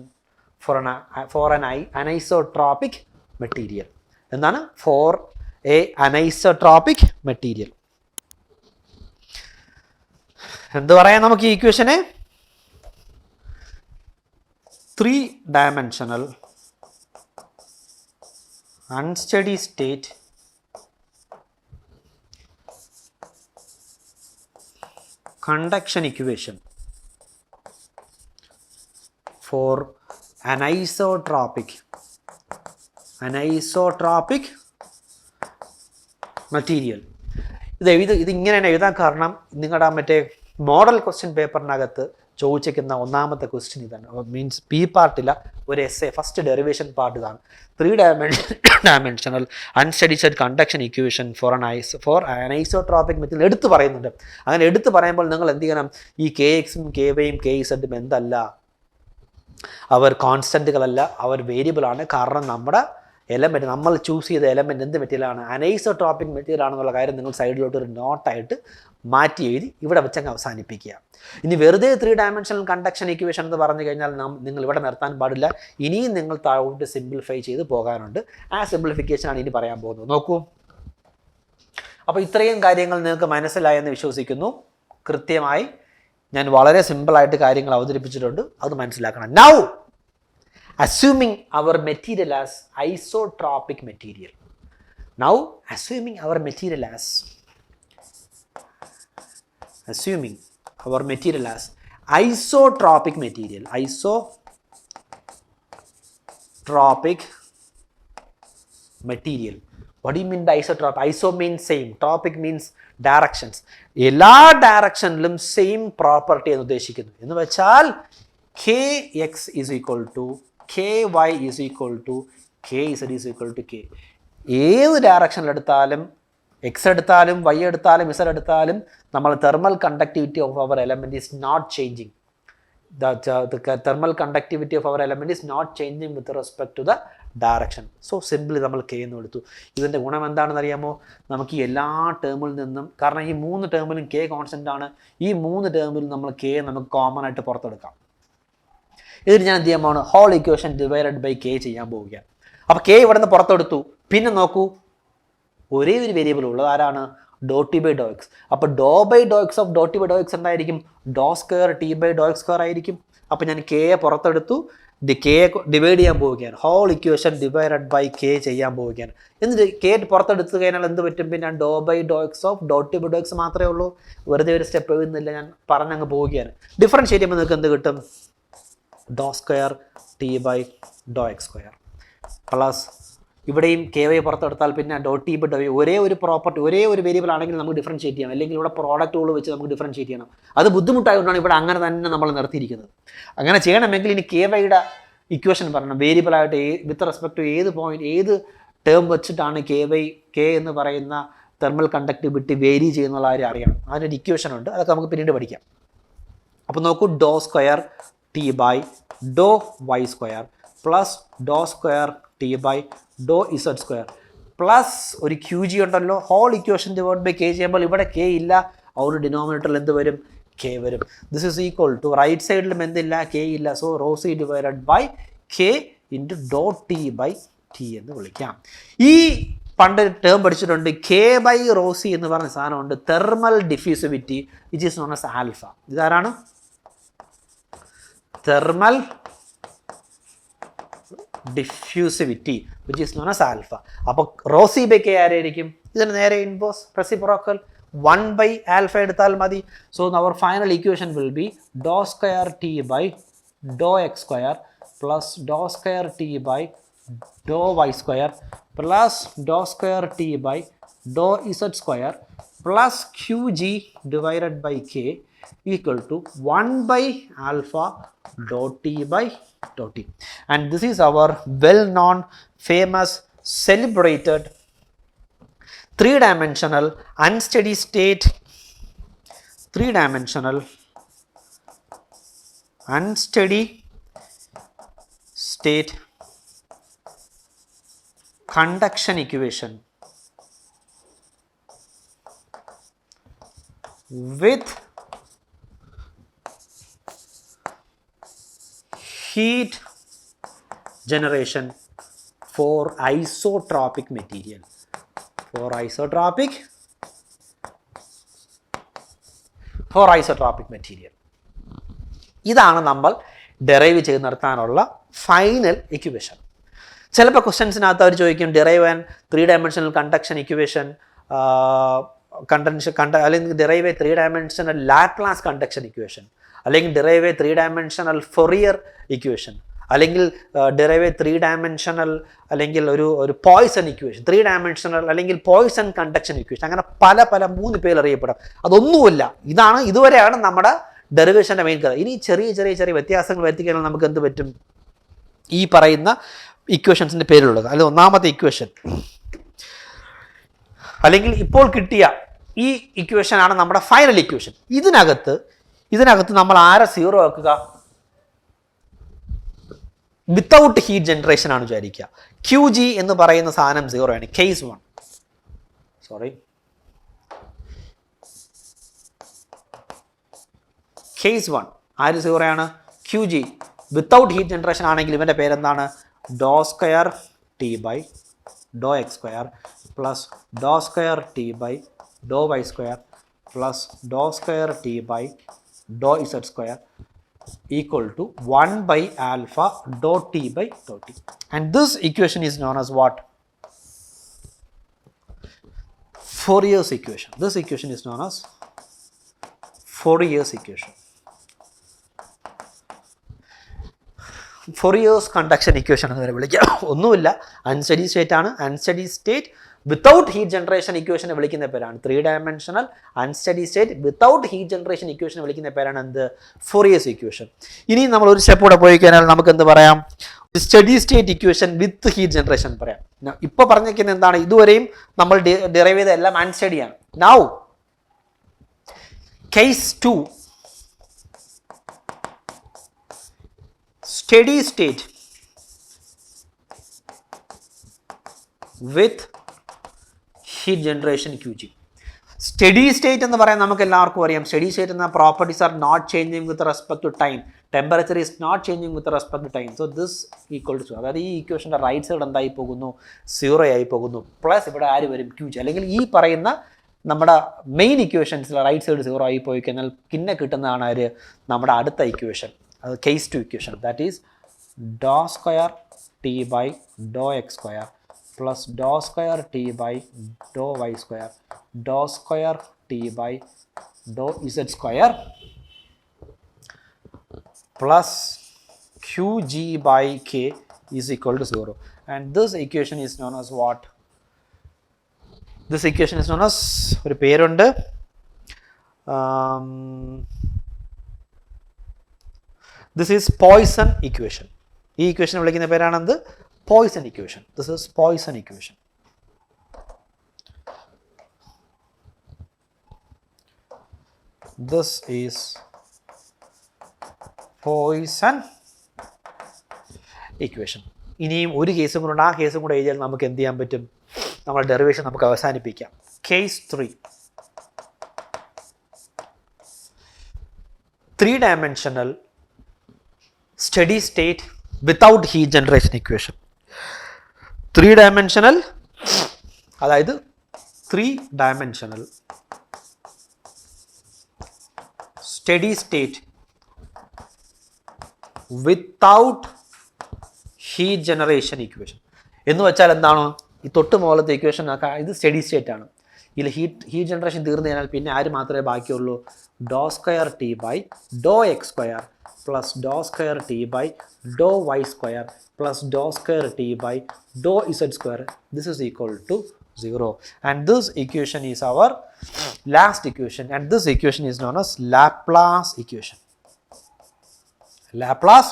A: for an anisotropic material. എന്താണ്? For a anisotropic material. എന്ത് പറയാം നമുക്ക് ഈ ഇക്വേഷനെ? 3-dimensional unsteady state conduction equation for anisotropic material. ഇതിങ്ങനെ എഴുതാൻ കാരണം നിങ്ങളുടെ മറ്റേ മോഡൽ ക്വസ്റ്റ്യൻ പേപ്പറിനകത്ത് ചോദിച്ചിരിക്കുന്ന ഒന്നാമത്തെ ക്വസ്റ്റ്യൻ ഇതാണ്. മീൻസ് പി പാർട്ടില്ല, ഒരു S A first derivation part ഇതാണ്. 3-dimensional unsteady state conduction equation for an isotropic material എടുത്ത് പറയുന്നുണ്ട്. അങ്ങനെ എടുത്ത് പറയുമ്പോൾ നിങ്ങൾ എന്ത് ചെയ്യണം? ഈ കെ എക്സും കെ വൈയും കെ ഇസഡും എന്തല്ല? അവർ കോൺസ്റ്റൻറ്റുകളല്ല, അവർ വേരിയബിളാണ്. കാരണം നമ്മുടെ എലമെൻറ്റ് നമ്മൾ ചൂസ് ചെയ്ത എലമെൻറ്റ് എന്ത് മെറ്റീരിയലാണ്, അനൈസോട്രോപ്പിക് മെറ്റീരിയൽ ആണെന്നുള്ള കാര്യം നിങ്ങൾ സൈഡിലോട്ട് ഒരു നോട്ടായിട്ട് മാറ്റി എഴുതി ഇവിടെ വെച്ചങ്ങ് അവസാനിപ്പിക്കുക. ഇനി വെറുതെ 3 ഡയമെൻഷണൽ കണ്ടക്ഷൻ ഇക്വേഷൻ എന്ന് പറഞ്ഞു കഴിഞ്ഞാൽ നിങ്ങൾ ഇവിടെ നിർത്താൻ പാടില്ല. ഇനിയും നിങ്ങൾ താഴോട്ട് സിംപ്ലിഫൈ ചെയ്ത് പോകാനുണ്ട്. ആ സിംപ്ലിഫിക്കേഷനാണ് ഇനി പറയാൻ പോകുന്നത്. നോക്കൂ, അപ്പോൾ ഇത്രയും കാര്യങ്ങൾ നിങ്ങൾക്ക് മനസ്സിലായെന്ന് വിശ്വസിക്കുന്നു. കൃത്യമായി ഞാൻ വളരെ സിമ്പിളായിട്ട് കാര്യങ്ങൾ അവതരിപ്പിച്ചിട്ടുണ്ട്, അത് മനസ്സിലാക്കണം. Now assuming our material as isotropic material. Now assuming our material as isotropic material. What do you mean by isotropic? Iso means same, tropic means directions. എല്ലാ ഡയറക്ഷനിലും സെയിം പ്രോപ്പർട്ടി എന്ന് ഉദ്ദേശിക്കുന്നു. എന്ന് വെച്ചാൽ kx is equal to ky is equal to kz is equal to k. ഏത് ഡയറക്ഷനിൽ എടുത്താലും, X എടുത്താലും Y എടുത്താലും ഇസഡ് എടുത്താലും, നമ്മൾ thermal conductivity of our element is not changing. The thermal conductivity of our element is not changing with respect to the direction. So simply നമ്മൾ k എന്ന് എടുത്തു. ഇതിൻ്റെ ഗുണം എന്താണെന്ന് അറിയാമോ? നമുക്ക് ഈ എല്ലാ ടേമിൽ നിന്നും, കാരണം ഈ 3 ടേമിലും k കോൺസ്റ്റൻ്റ് ആണ്, ഈ 3 ടേമിൽ നമ്മൾ k നമുക്ക് കോമൺ ആയിട്ട് പുറത്തെടുക്കാം. ഇതിന് ഞാൻ എന്ത് ചെയ്യാൻ പോകണം, whole equation divided by k ചെയ്യാൻ പോവുകയാണ്. അപ്പോൾ k ഇവിടെ നിന്ന് പുറത്തെടുത്തു. പിന്നെ നോക്കൂ, ഒരേ ഒരു വേരിയബിൾ ഉള്ളത് ആരാണ്? Dou T by Dr x. അപ്പോൾ dou by Dr X of dou T by Dr x എന്തായിരിക്കും? Dou square T by Dr X square ആയിരിക്കും. അപ്പോൾ ഞാൻ കെയെ പുറത്തെടുത്തു, കെയെ ഡിവൈഡ് ചെയ്യാൻ പോവുകയാണ്. Whole equation divided by k ചെയ്യാൻ പോവുകയാണ്. എന്നിട്ട് k പുറത്തെടുത്തു കഴിഞ്ഞാൽ എന്ത് പറ്റും? പിന്നെ dou by Dr X of dou T by Dr x മാത്രമേ ഉള്ളൂ. വെറുതെ ഒരു സ്റ്റെപ്പ് എഴുതുന്നില്ല, ഞാൻ പറഞ്ഞങ്ങ് പോവുകയാണ്. ഡിഫറൻഷിയേറ്റ് ചെയ്യുമ്പോൾ നിങ്ങൾക്ക് എന്ത് കിട്ടും? Dou square T by Dr X square plus ഇവിടെയും കെ വൈ പുറത്തെടുത്താൽ പിന്നെ dou T by Dr y. ഒരേ ഒരു പ്രോപ്പർട്ടി, ഒരേ ഒരു വേരിയബിൾ ആണെങ്കിൽ നമുക്ക് ഡിഫറൻഷിയേറ്റ് ചെയ്യണം, അല്ലെങ്കിൽ ഇവിടെ പ്രോഡക്റ്റ് റൂൾ വെച്ച് നമുക്ക് ഡിഫറൻഷിയേറ്റ് ചെയ്യണം. അത് ബുദ്ധിമുട്ടായതുകൊണ്ടാണ് ഇവിടെ അങ്ങനെ തന്നെ നമ്മൾ നിർത്തിയിരിക്കുന്നത്. അങ്ങനെ ചെയ്യണമെങ്കിൽ ഇനി കെ വൈയുടെ ഇക്വേഷൻ പറയണം. വേരിയബിളായിട്ട് വിത്ത് റെസ്പെക്ട് ടു ഏത് പോയിന്റ്, ഏത് ടേം വെച്ചിട്ടാണ് കെ എന്ന് പറയുന്ന തെർമൽ കണ്ടക്ടിവിറ്റി വേരി ചെയ്യുന്നുള്ള കാര്യം അറിയണം. അതിനൊരു ഇക്വേഷൻ ഉണ്ട്, അതൊക്കെ നമുക്ക് പിന്നീട് പഠിക്കാം. അപ്പോൾ നോക്കൂ, dou square T by Dr Y square plus Dr square T by Dr Z square plus ഒരു ക്യൂ ജി ഉണ്ടല്ലോ. Whole equation divide by k ചെയ്യുമ്പോൾ ഇവിടെ k ഇല്ല, ആ ഒരു ഡിനോമിനേറ്ററിൽ എന്ത് വരും? k വരും. This is equal to right സൈഡിലും എന്തില്ല? k ഇല്ല. So rho C divided by k into do T by T എന്ന് വിളിക്കാം. ഈ പണ്ട് ടേം പഠിച്ചിട്ടുണ്ട്, k ബൈ റോ സി എന്ന് പറഞ്ഞ സാധനമുണ്ട്. Thermal diffusivity which is known as alpha. ഇതാരാണ്? thermal diffusivity which is known as alpha. അപ്പോൾ rho c by k ആരായിരിക്കും? ഇതിന് നേരെ ഇൻവേഴ്സ് റെസിപ്രോക്കൽ 1 by alpha എടുത്താൽ മതി. So our final equation will be dou square t by dou x square plus dou square t by dou y square plus dou square t by dou z square plus qg divided by k equal to 1 by alpha dou t by dou t. And this is our well-known, famous, celebrated 3-dimensional unsteady state, 3-dimensional unsteady state conduction equation with heat generation for isotropic material. For isotropic material. ഇതാണ് നമ്മൾ derive ചെയ്ത് നിർത്താനുള്ള final equation. ചിലപ്പോൾ ക്വസ്റ്റ്യൻസിനകത്ത് അവർ ചോദിക്കും derive and 3-dimensional conduction equation, അല്ലെങ്കിൽ derive 3-dimensional Laplace conduction equation, അല്ലെങ്കിൽ ഡെറൈവ് 3-dimensional ഫൊറിയർ ഇക്വേഷൻ, അല്ലെങ്കിൽ ഡെറൈവ് 3-dimensional അല്ലെങ്കിൽ ഒരു പോയ്സൺ ഇക്വേഷൻ, 3-dimensional അല്ലെങ്കിൽ പോയ്സൺ കണ്ടക്ഷൻ ഇക്വേഷൻ, അങ്ങനെ പല 3 പേര് അറിയപ്പെടാം. അതൊന്നുമില്ല, ഇതുവരെയാണ് നമ്മുടെ ഡെറിവേഷൻ്റെ മെയിൻ കഥ. ഇനി ചെറിയ വ്യത്യാസങ്ങൾ വരുത്തിക്കഴിഞ്ഞാൽ നമുക്ക് എന്ത് പറ്റും? ഈ പറയുന്ന ഇക്വേഷൻസിൻ്റെ പേരിലുള്ളത്, അല്ലെങ്കിൽ ഒന്നാമത്തെ ഇക്വേഷൻ, അല്ലെങ്കിൽ ഇപ്പോൾ കിട്ടിയ ഈ ഇക്വേഷനാണ് നമ്മുടെ ഫൈനൽ ഇക്വേഷൻ. ഇതിനകത്ത് നമ്മൾ ആരെ 0 ആക്കുക? വിത്തൗട്ട് ഹീറ്റ് ജനറേഷൻ ആണ് വിചാരിക്കുക. ക്യു ജി എന്ന് പറയുന്ന സാധനം 0 ആണ്. കേസ് 1 ആര് 0 ആണ്? Q g without heat generation ആണെങ്കിൽ ഇവൻ്റെ പേരെന്താണ്? Dou square T by Dr X square plus Dr square T by Dr Y square plus Dr square T by Dr Z square equal to 1 by alpha dou t by dou t. And this equation is known as what? Fourier's equation. This equation is known as Fourier's equation. Fourier's conduction equation എന്ന് വിളിക്കാം. ഒന്നുമില്ല, unsteady state ആണ്. Unsteady state without heat generation ഇക്വേഷനെ വിളിക്കുന്ന പേരാണ് 3-dimensional unsteady state without heat generation ഇക്വേഷനെ വിളിക്കുന്ന പേരാണ് എന്ത്? Fourier's equation. ഇനി നമ്മൾ ഒരു സ്റ്റെപ്പ് കൂടെ പോയി കഴിഞ്ഞാൽ നമുക്ക് എന്ത് പറയാം? Steady state equation with heat generation പറയാം. ഇപ്പോൾ പറഞ്ഞിരിക്കുന്നത് എന്താണ്? ഇതുവരെയും നമ്മൾ ഡിറൈവ് ചെയ്ത എല്ലാം അൺസ്റ്റഡിയാണ്. Now case 2 steady state with heat generation QG. Steady state എന്ന് പറയാൻ നമുക്ക് എല്ലാവർക്കും അറിയാം. സ്റ്റഡി സ്റ്റേറ്റ് എന്ന properties are not changing with respect to time. Temperature is not changing with respect to time. So this equal to 0. അതായത് ഈ ഇക്വേഷൻ്റെ right side എന്തായി പോകുന്നു? 0 ആയി പോകുന്നു. പ്ലസ് ഇവിടെ ആര് വരും? QG. അല്ലെങ്കിൽ ഈ പറയുന്ന നമ്മുടെ മെയിൻ ഇക്വേഷൻസിൽ റൈറ്റ് സൈഡ് 0 ആയി പോയി കഴിഞ്ഞാൽ പിന്നെ കിട്ടുന്നതാണ് ആര്? നമ്മുടെ അടുത്ത ഇക്വേഷൻ, അത് കേസ് 2 ഇക്വേഷൻ. ദാറ്റ് ഈസ് ഡോ square T by Dr X square plus Dr square T by Dr Y square ഡോ square T by Dr Z square plus Q G by K is equal to 0. And this equation is known as what? This equation is known as, ഒരു പേരുണ്ട്, this is Poisson equation. ഈ equation വിളിക്കുന്ന പേരാണെന്ത്? Poisson equation. This is Poisson equation. This is Poisson equation. ഇനിയും ഒരു കേസും കൂടെ, ആ കേസും കൂടെ എഴുതിയാൽ നമുക്ക് എന്ത് ചെയ്യാൻ പറ്റും? നമ്മുടെ ഡെറിവേഷൻ നമുക്ക് അവസാനിപ്പിക്കാം. Case 3 3-dimensional steady state without heat generation equation. 3-dimensional അതായത് 3-dimensional steady state without heat generation equation എന്ന് വെച്ചാൽ എന്താണ്? ഈ തൊട്ട് മുകളിലത്തെ ഇക്വേഷൻ ഇത് സ്റ്റഡി സ്റ്റേറ്റ് ആണ്. ഇതിൽ ഹീറ്റ് ജനറേഷൻ തീർന്നു കഴിഞ്ഞാൽ പിന്നെ ആര് മാത്രമേ ബാക്കിയുള്ളൂ? Dou square T by Dr X square plus dou square t by dou y square plus dou square t by dou z square. This is equal to 0. And this equation is our last equation. And this equation is known as Laplace equation. Laplace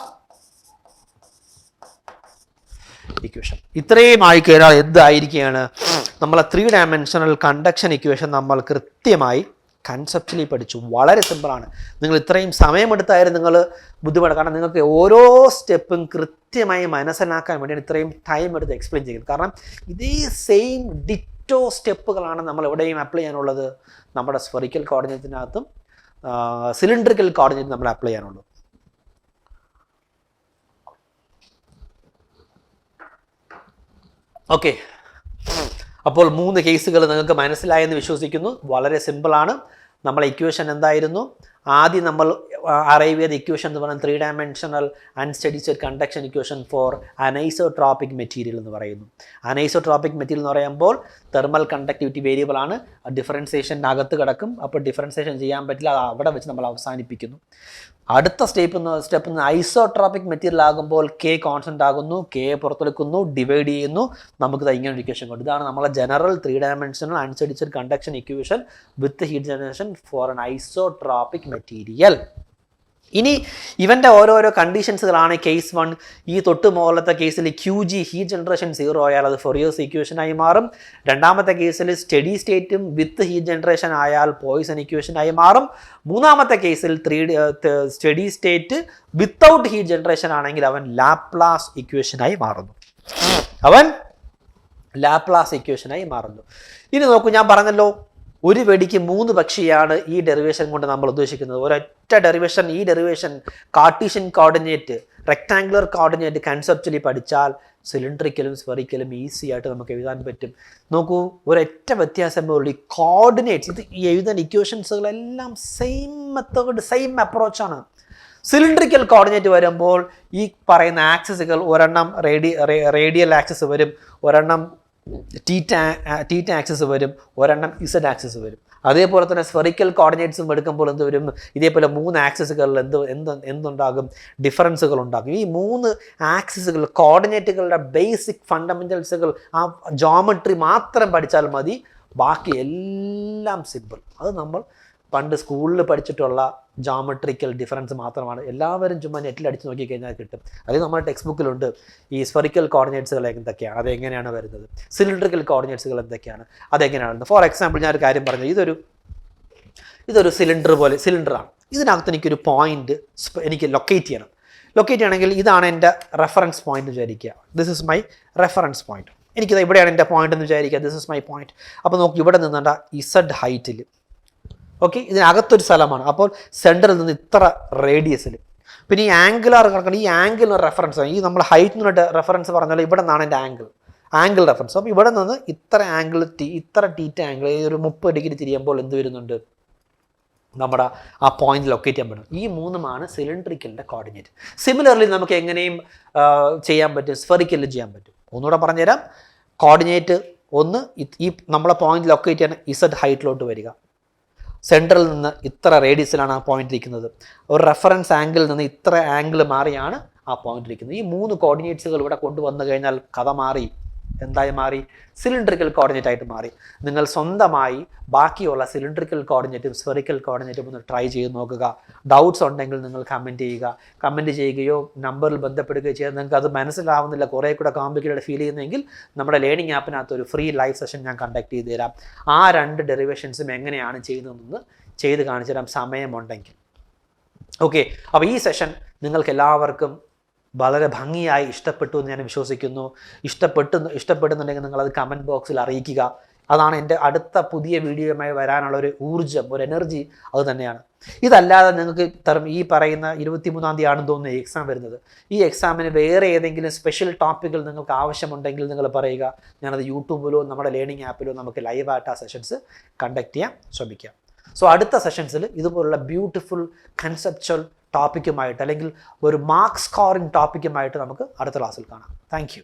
A: equation. ഇത്രയും ആയി കഴിഞ്ഞാൽ എന്തായിരിക്കുകയാണ്? നമ്മളെ 3-dimensional conduction equation നമ്മൾ കൃത്യമായി conceptually പഠിച്ചു. വളരെ സിമ്പിളാണ്. നിങ്ങൾ ഇത്രയും സമയമെടുത്തായിരുന്നു നിങ്ങൾ ബുദ്ധിമുട്ട്. കാരണം നിങ്ങൾക്ക് ഓരോ സ്റ്റെപ്പും കൃത്യമായി മനസ്സിലാക്കാൻ വേണ്ടിയാണ് ഇത്രയും ടൈം എടുത്ത് എക്സ്പ്ലെയിൻ ചെയ്യുന്നത്. കാരണം ഇതേ സെയിം ഡിറ്റോ സ്റ്റെപ്പുകളാണ് നമ്മൾ എവിടെയും അപ്ലൈ ചെയ്യാനുള്ളത്. നമ്മുടെ സ്ഫെറിക്കൽ കോർഡിനേറ്റിനകത്തും സിലിണ്ടറിക്കൽ കോർഡിനേറ്റ് നമ്മൾ അപ്ലൈ ചെയ്യാനുള്ളൂ. ഓക്കെ, അപ്പോൾ 3 കേസുകൾ നിങ്ങൾക്ക് മനസ്സിലായെന്ന് വിശ്വസിക്കുന്നു. വളരെ സിമ്പിളാണ്. നമ്മളെ ഇക്വേഷൻ എന്തായിരുന്നു? ആദ്യം നമ്മൾ അറൈവ് ചെയ്ത ഇക്വേഷൻ എന്ന് പറയുന്നത് 3-dimensional unsteady state conduction equation for anisotropic material എന്ന് പറയുന്നു. അനൈസോട്രോപിക് മെറ്റീരിയൽ എന്ന് പറയുമ്പോൾ തെർമൽ കണ്ടക്ടിവിറ്റി വേരിയബിൾ ആണ്. ഡിഫറൻസിയേഷൻ്റെ അകത്ത് കിടക്കും. അപ്പോൾ ഡിഫറൻസിയേഷൻ ചെയ്യാൻ പറ്റില്ല, അത് അവിടെ വെച്ച് നമ്മൾ അവസാനിപ്പിക്കുന്നു. അടുത്ത സ്റ്റെപ്പ് ഐസോട്രോപിക് മെറ്റീരിയൽ ആകുമ്പോൾ കെ കോൺസ്റ്റന്റ് ആകുന്നു, കെ പുറത്തെടുക്കുന്നു, ഡിവൈഡ് ചെയ്യുന്നു, നമുക്ക് ഇങ്ങനെ ഒരു ഇക്വേഷൻ കൊണ്ട്. ഇതാണ് നമ്മളെ general 3-dimensional unsteady state conduction equation with heat generation for an isotropic material. ഇനി ഇവൻ്റെ ഓരോരോ കണ്ടീഷൻസുകളാണ്. കേസ് 1 ഈ തൊട്ട് മുകളിലത്തെ കേസിൽ ക്യു ജി ഹീറ്റ് ജനറേഷൻ 0 ആയാൽ അത് ഫോറിയേഴ്സ് ഇക്വേഷനായി മാറും. രണ്ടാമത്തെ കേസിൽ സ്റ്റഡി സ്റ്റേറ്റും വിത്ത് ഹീറ്റ് ജനറേഷൻ ആയാൽ പോയ്സൺ ഇക്വേഷനായി മാറും. മൂന്നാമത്തെ കേസിൽ steady state without heat generation ആണെങ്കിൽ അവൻ ലാപ്ലാസ് ഇക്വേഷനായി മാറുന്നു. അവൻ ലാപ്ലാസ് ഇക്വേഷനായി മാറുന്നു. ഇനി നോക്കൂ, ഞാൻ പറഞ്ഞല്ലോ ഒരു വെടിക്ക് 3 പക്ഷിയാണ് ഈ ഡെറിവേഷൻ കൊണ്ട് നമ്മൾ ഉദ്ദേശിക്കുന്നത്. ഒരൊറ്റ ഡെറിവേഷൻ, ഈ derivation Cartesian coordinate, rectangular coordinate conceptually പഠിച്ചാൽ സിലിണ്ടറിക്കലും സ്ഫെറിക്കലും ഈസി ആയിട്ട് നമുക്ക് എഴുതാൻ പറ്റും. നോക്കൂ, ഒരൊറ്റ വ്യത്യാസമേ ഉള്ളൂ, ഈ കോർഡിനേറ്റ്സ്, ഇത് എഴുതാൻ ഇക്വേഷൻസുകളെല്ലാം സെയിം മെത്തേഡ്, സെയിം അപ്രോച്ചാണ്. സിലിണ്ടറിക്കൽ കോർഡിനേറ്റ് വരുമ്പോൾ ഈ പറയുന്ന ആക്സിസുകൾ, ഒരെണ്ണം റേഡിയൽ ആക്സിസ് വരും, ഒരെണ്ണം തീറ്റ ആക്സിസ് വരും, ഒരെണ്ണം ഇസഡ് ആക്സിസ് വരും. അതേപോലെ തന്നെ സ്ഫെറിക്കൽ കോർഡിനേറ്റ്സും എടുക്കുമ്പോൾ എന്ത് വരും, ഇതേപോലെ 3 ആക്സിസുകളിൽ എന്തുണ്ടാകും, ഡിഫറൻസുകൾ ഉണ്ടാകും. ഈ 3 ആക്സിസുകൾ, കോർഡിനേറ്റുകളുടെ ബേസിക് ഫണ്ടമെന്റൽസുകൾ, ആ ജോമെട്രി മാത്രം പഠിച്ചാൽ മതി, ബാക്കി എല്ലാം സിമ്പിൾ. അത് നമ്മൾ പണ്ട് സ്കൂളിൽ പഠിച്ചിട്ടുള്ള ജോമെട്രിക്കൽ ഡിഫറൻസ് മാത്രമാണ്. എല്ലാവരും ചുമ്മാ നെറ്റിൽ അടിച്ച് നോക്കിക്കഴിഞ്ഞാൽ കിട്ടും. അത് നമ്മുടെ ടെക്സ്റ്റ് ബുക്കിലുണ്ട്. ഈ സ്ഫെറിക്കൽ കോർഡിനേറ്റ്സുകൾ എന്തൊക്കെയാണ്, അതെങ്ങനെയാണ് വരുന്നത്, സിലിണ്ടറിക്കൽ കോർഡിനേറ്റ്സുകൾ എന്തൊക്കെയാണ്, അതെങ്ങനെയാണ്. ഫോർ എക്സാമ്പിൾ ഞാനൊരു കാര്യം പറഞ്ഞു, ഇതൊരു സിലിണ്ടറാണ്. ഇതിനകത്ത് എനിക്കൊരു പോയിന്റ് എനിക്ക് ലൊക്കേറ്റ് ചെയ്യണമെങ്കിൽ ഇതാണ് എൻ്റെ റെഫറൻസ് പോയിന്റ് എന്ന് വിചാരിക്കുക. This is my reference point. എനിക്കിത് ഇവിടെയാണ് എൻ്റെ പോയിന്റ് എന്ന് വിചാരിക്കുക. This is my point. അപ്പോൾ നോക്കി, ഇവിടെ നിന്നുണ്ട ഇസഡ് ഹൈറ്റിൽ, ഓക്കെ, ഇതിനകത്തൊരു സ്ഥലമാണ്. അപ്പോൾ സെൻറ്ററിൽ നിന്ന് ഇത്ര റേഡിയസിൽ. പിന്നെ ഈ ആംഗിളാർ കണക്കാണ്, ഈ ആംഗിളിന് റെഫറൻസ്, ഈ നമ്മൾ ഹൈറ്റിനുള്ള റെഫറൻസ് പറഞ്ഞാൽ ഇവിടെ നിന്നാണ് എൻ്റെ ആംഗിൾ റെഫറൻസ്. അപ്പോൾ ഇവിടെ നിന്ന് ഇത്ര ആംഗിൾ, ഇത്ര തീറ്റ ആംഗിൾ, ഒരു 30 ഡിഗ്രി തിരിയുമ്പോൾ എന്ത് വരുന്നുണ്ട്, നമ്മുടെ ആ പോയിന്റ് ലൊക്കേറ്റ് ചെയ്യാൻ പറ്റും. ഈ 3 സിലിണ്ടറിക്കലിൻ്റെ കോർഡിനേറ്റ്. സിമിലർലി നമുക്ക് എങ്ങനെയും ചെയ്യാൻ പറ്റും, സ്ഫെറിക്കലിൽ ചെയ്യാൻ പറ്റും. ഒന്നുകൂടെ പറഞ്ഞുതരാം. കോർഡിനേറ്റ് ഒന്ന്, ഈ നമ്മളെ പോയിന്റ് ലൊക്കേറ്റ് ചെയ്യാൻ ഇസഡ് ഹൈറ്റിലോട്ട് വരിക, സെൻട്രൽ നിന്ന് ഇത്ര റേഡിയസിലാണ് ആ പോയിന്റ് ഇരിക്കുന്നത്, ഒരു റെഫറൻസ് ആംഗിളിൽ നിന്ന് ഇത്ര ആംഗിൾ മാറിയാണ് ആ പോയിന്റ് ഇരിക്കുന്നത്. ഈ 3 കോർഡിനേറ്റ്സുകൾ ഇവിടെ കൊണ്ടുവന്നു കഴിഞ്ഞാൽ കഥ മാറി. എന്തായി മാറി? സിലിണ്ടറിക്കൽ കോർഡിനേറ്റ് ആയിട്ട് മാറി. നിങ്ങൾ സ്വന്തമായി ബാക്കിയുള്ള സിലിണ്ടറിക്കൽ കോർഡിനേറ്റും സ്ഫെറിക്കൽ കോർഡിനേറ്റും ഒന്ന് ട്രൈ ചെയ്ത് നോക്കുക. ഡൗട്ട്സ് ഉണ്ടെങ്കിൽ നിങ്ങൾ കമൻറ്റ് ചെയ്യുകയോ നമ്പറിൽ ബന്ധപ്പെടുകയോ ചെയ്യുക. നിങ്ങൾക്ക് അത് മനസ്സിലാവുന്നില്ല, കുറേ കൂടെ കോംപ്ലിക്കേറ്റഡ് ഫീൽ ചെയ്യുന്നെങ്കിൽ നമ്മുടെ ലേണിംഗ് ആപ്പിനകത്ത് ഒരു ഫ്രീ ലൈവ് സെഷൻ ഞാൻ കണ്ടക്ട് ചെയ്ത് തരാം. ആ 2 ഡെറിവേഷൻസും എങ്ങനെയാണ് ചെയ്യുന്നതെന്ന് ചെയ്ത് കാണിച്ചു തരാം സമയമുണ്ടെങ്കിൽ. ഓക്കെ, അപ്പോൾ ഈ സെഷൻ നിങ്ങൾക്ക് എല്ലാവർക്കും വളരെ ഭംഗിയായി ഇഷ്ടപ്പെട്ടു എന്ന് ഞാൻ വിശ്വസിക്കുന്നു. ഇഷ്ടപ്പെടുന്നുണ്ടെങ്കിൽ നിങ്ങളത് കമൻറ്റ് ബോക്സിൽ അറിയിക്കുക. അതാണ് എൻ്റെ അടുത്ത പുതിയ വീഡിയോയുമായി വരാനുള്ള ഒരു ഊർജ്ജം, ഒരു എനർജി അത് തന്നെയാണ്. ഇതല്ലാതെ നിങ്ങൾക്ക് ഈ പറയുന്ന 23-ാം തീയതിയാണെന്ന് തോന്നുന്നു എക്സാം വരുന്നത്. ഈ എക്സാമിന് വേറെ ഏതെങ്കിലും സ്പെഷ്യൽ ടോപ്പിക്കുകൾ നിങ്ങൾക്ക് ആവശ്യമുണ്ടെങ്കിൽ നിങ്ങൾ പറയുക. ഞാനത് യൂട്യൂബിലോ നമ്മുടെ ലേണിംഗ് ആപ്പിലോ നമുക്ക് ലൈവായിട്ട് ആ സെഷൻസ് കണ്ടക്ട് ചെയ്യാൻ ശ്രമിക്കാം. സോ അടുത്ത സെഷൻസിൽ ഇതുപോലുള്ള ബ്യൂട്ടിഫുൾ കൺസെപ്ച്വൽ ടോപ്പിക്കുമായിട്ട് അല്ലെങ്കിൽ ഒരു മാർക്ക് സ്കോറിംഗ് ടോപ്പിക്കുമായിട്ട് നമുക്ക് അടുത്ത ക്ലാസ്സിൽ കാണാം. Thank you.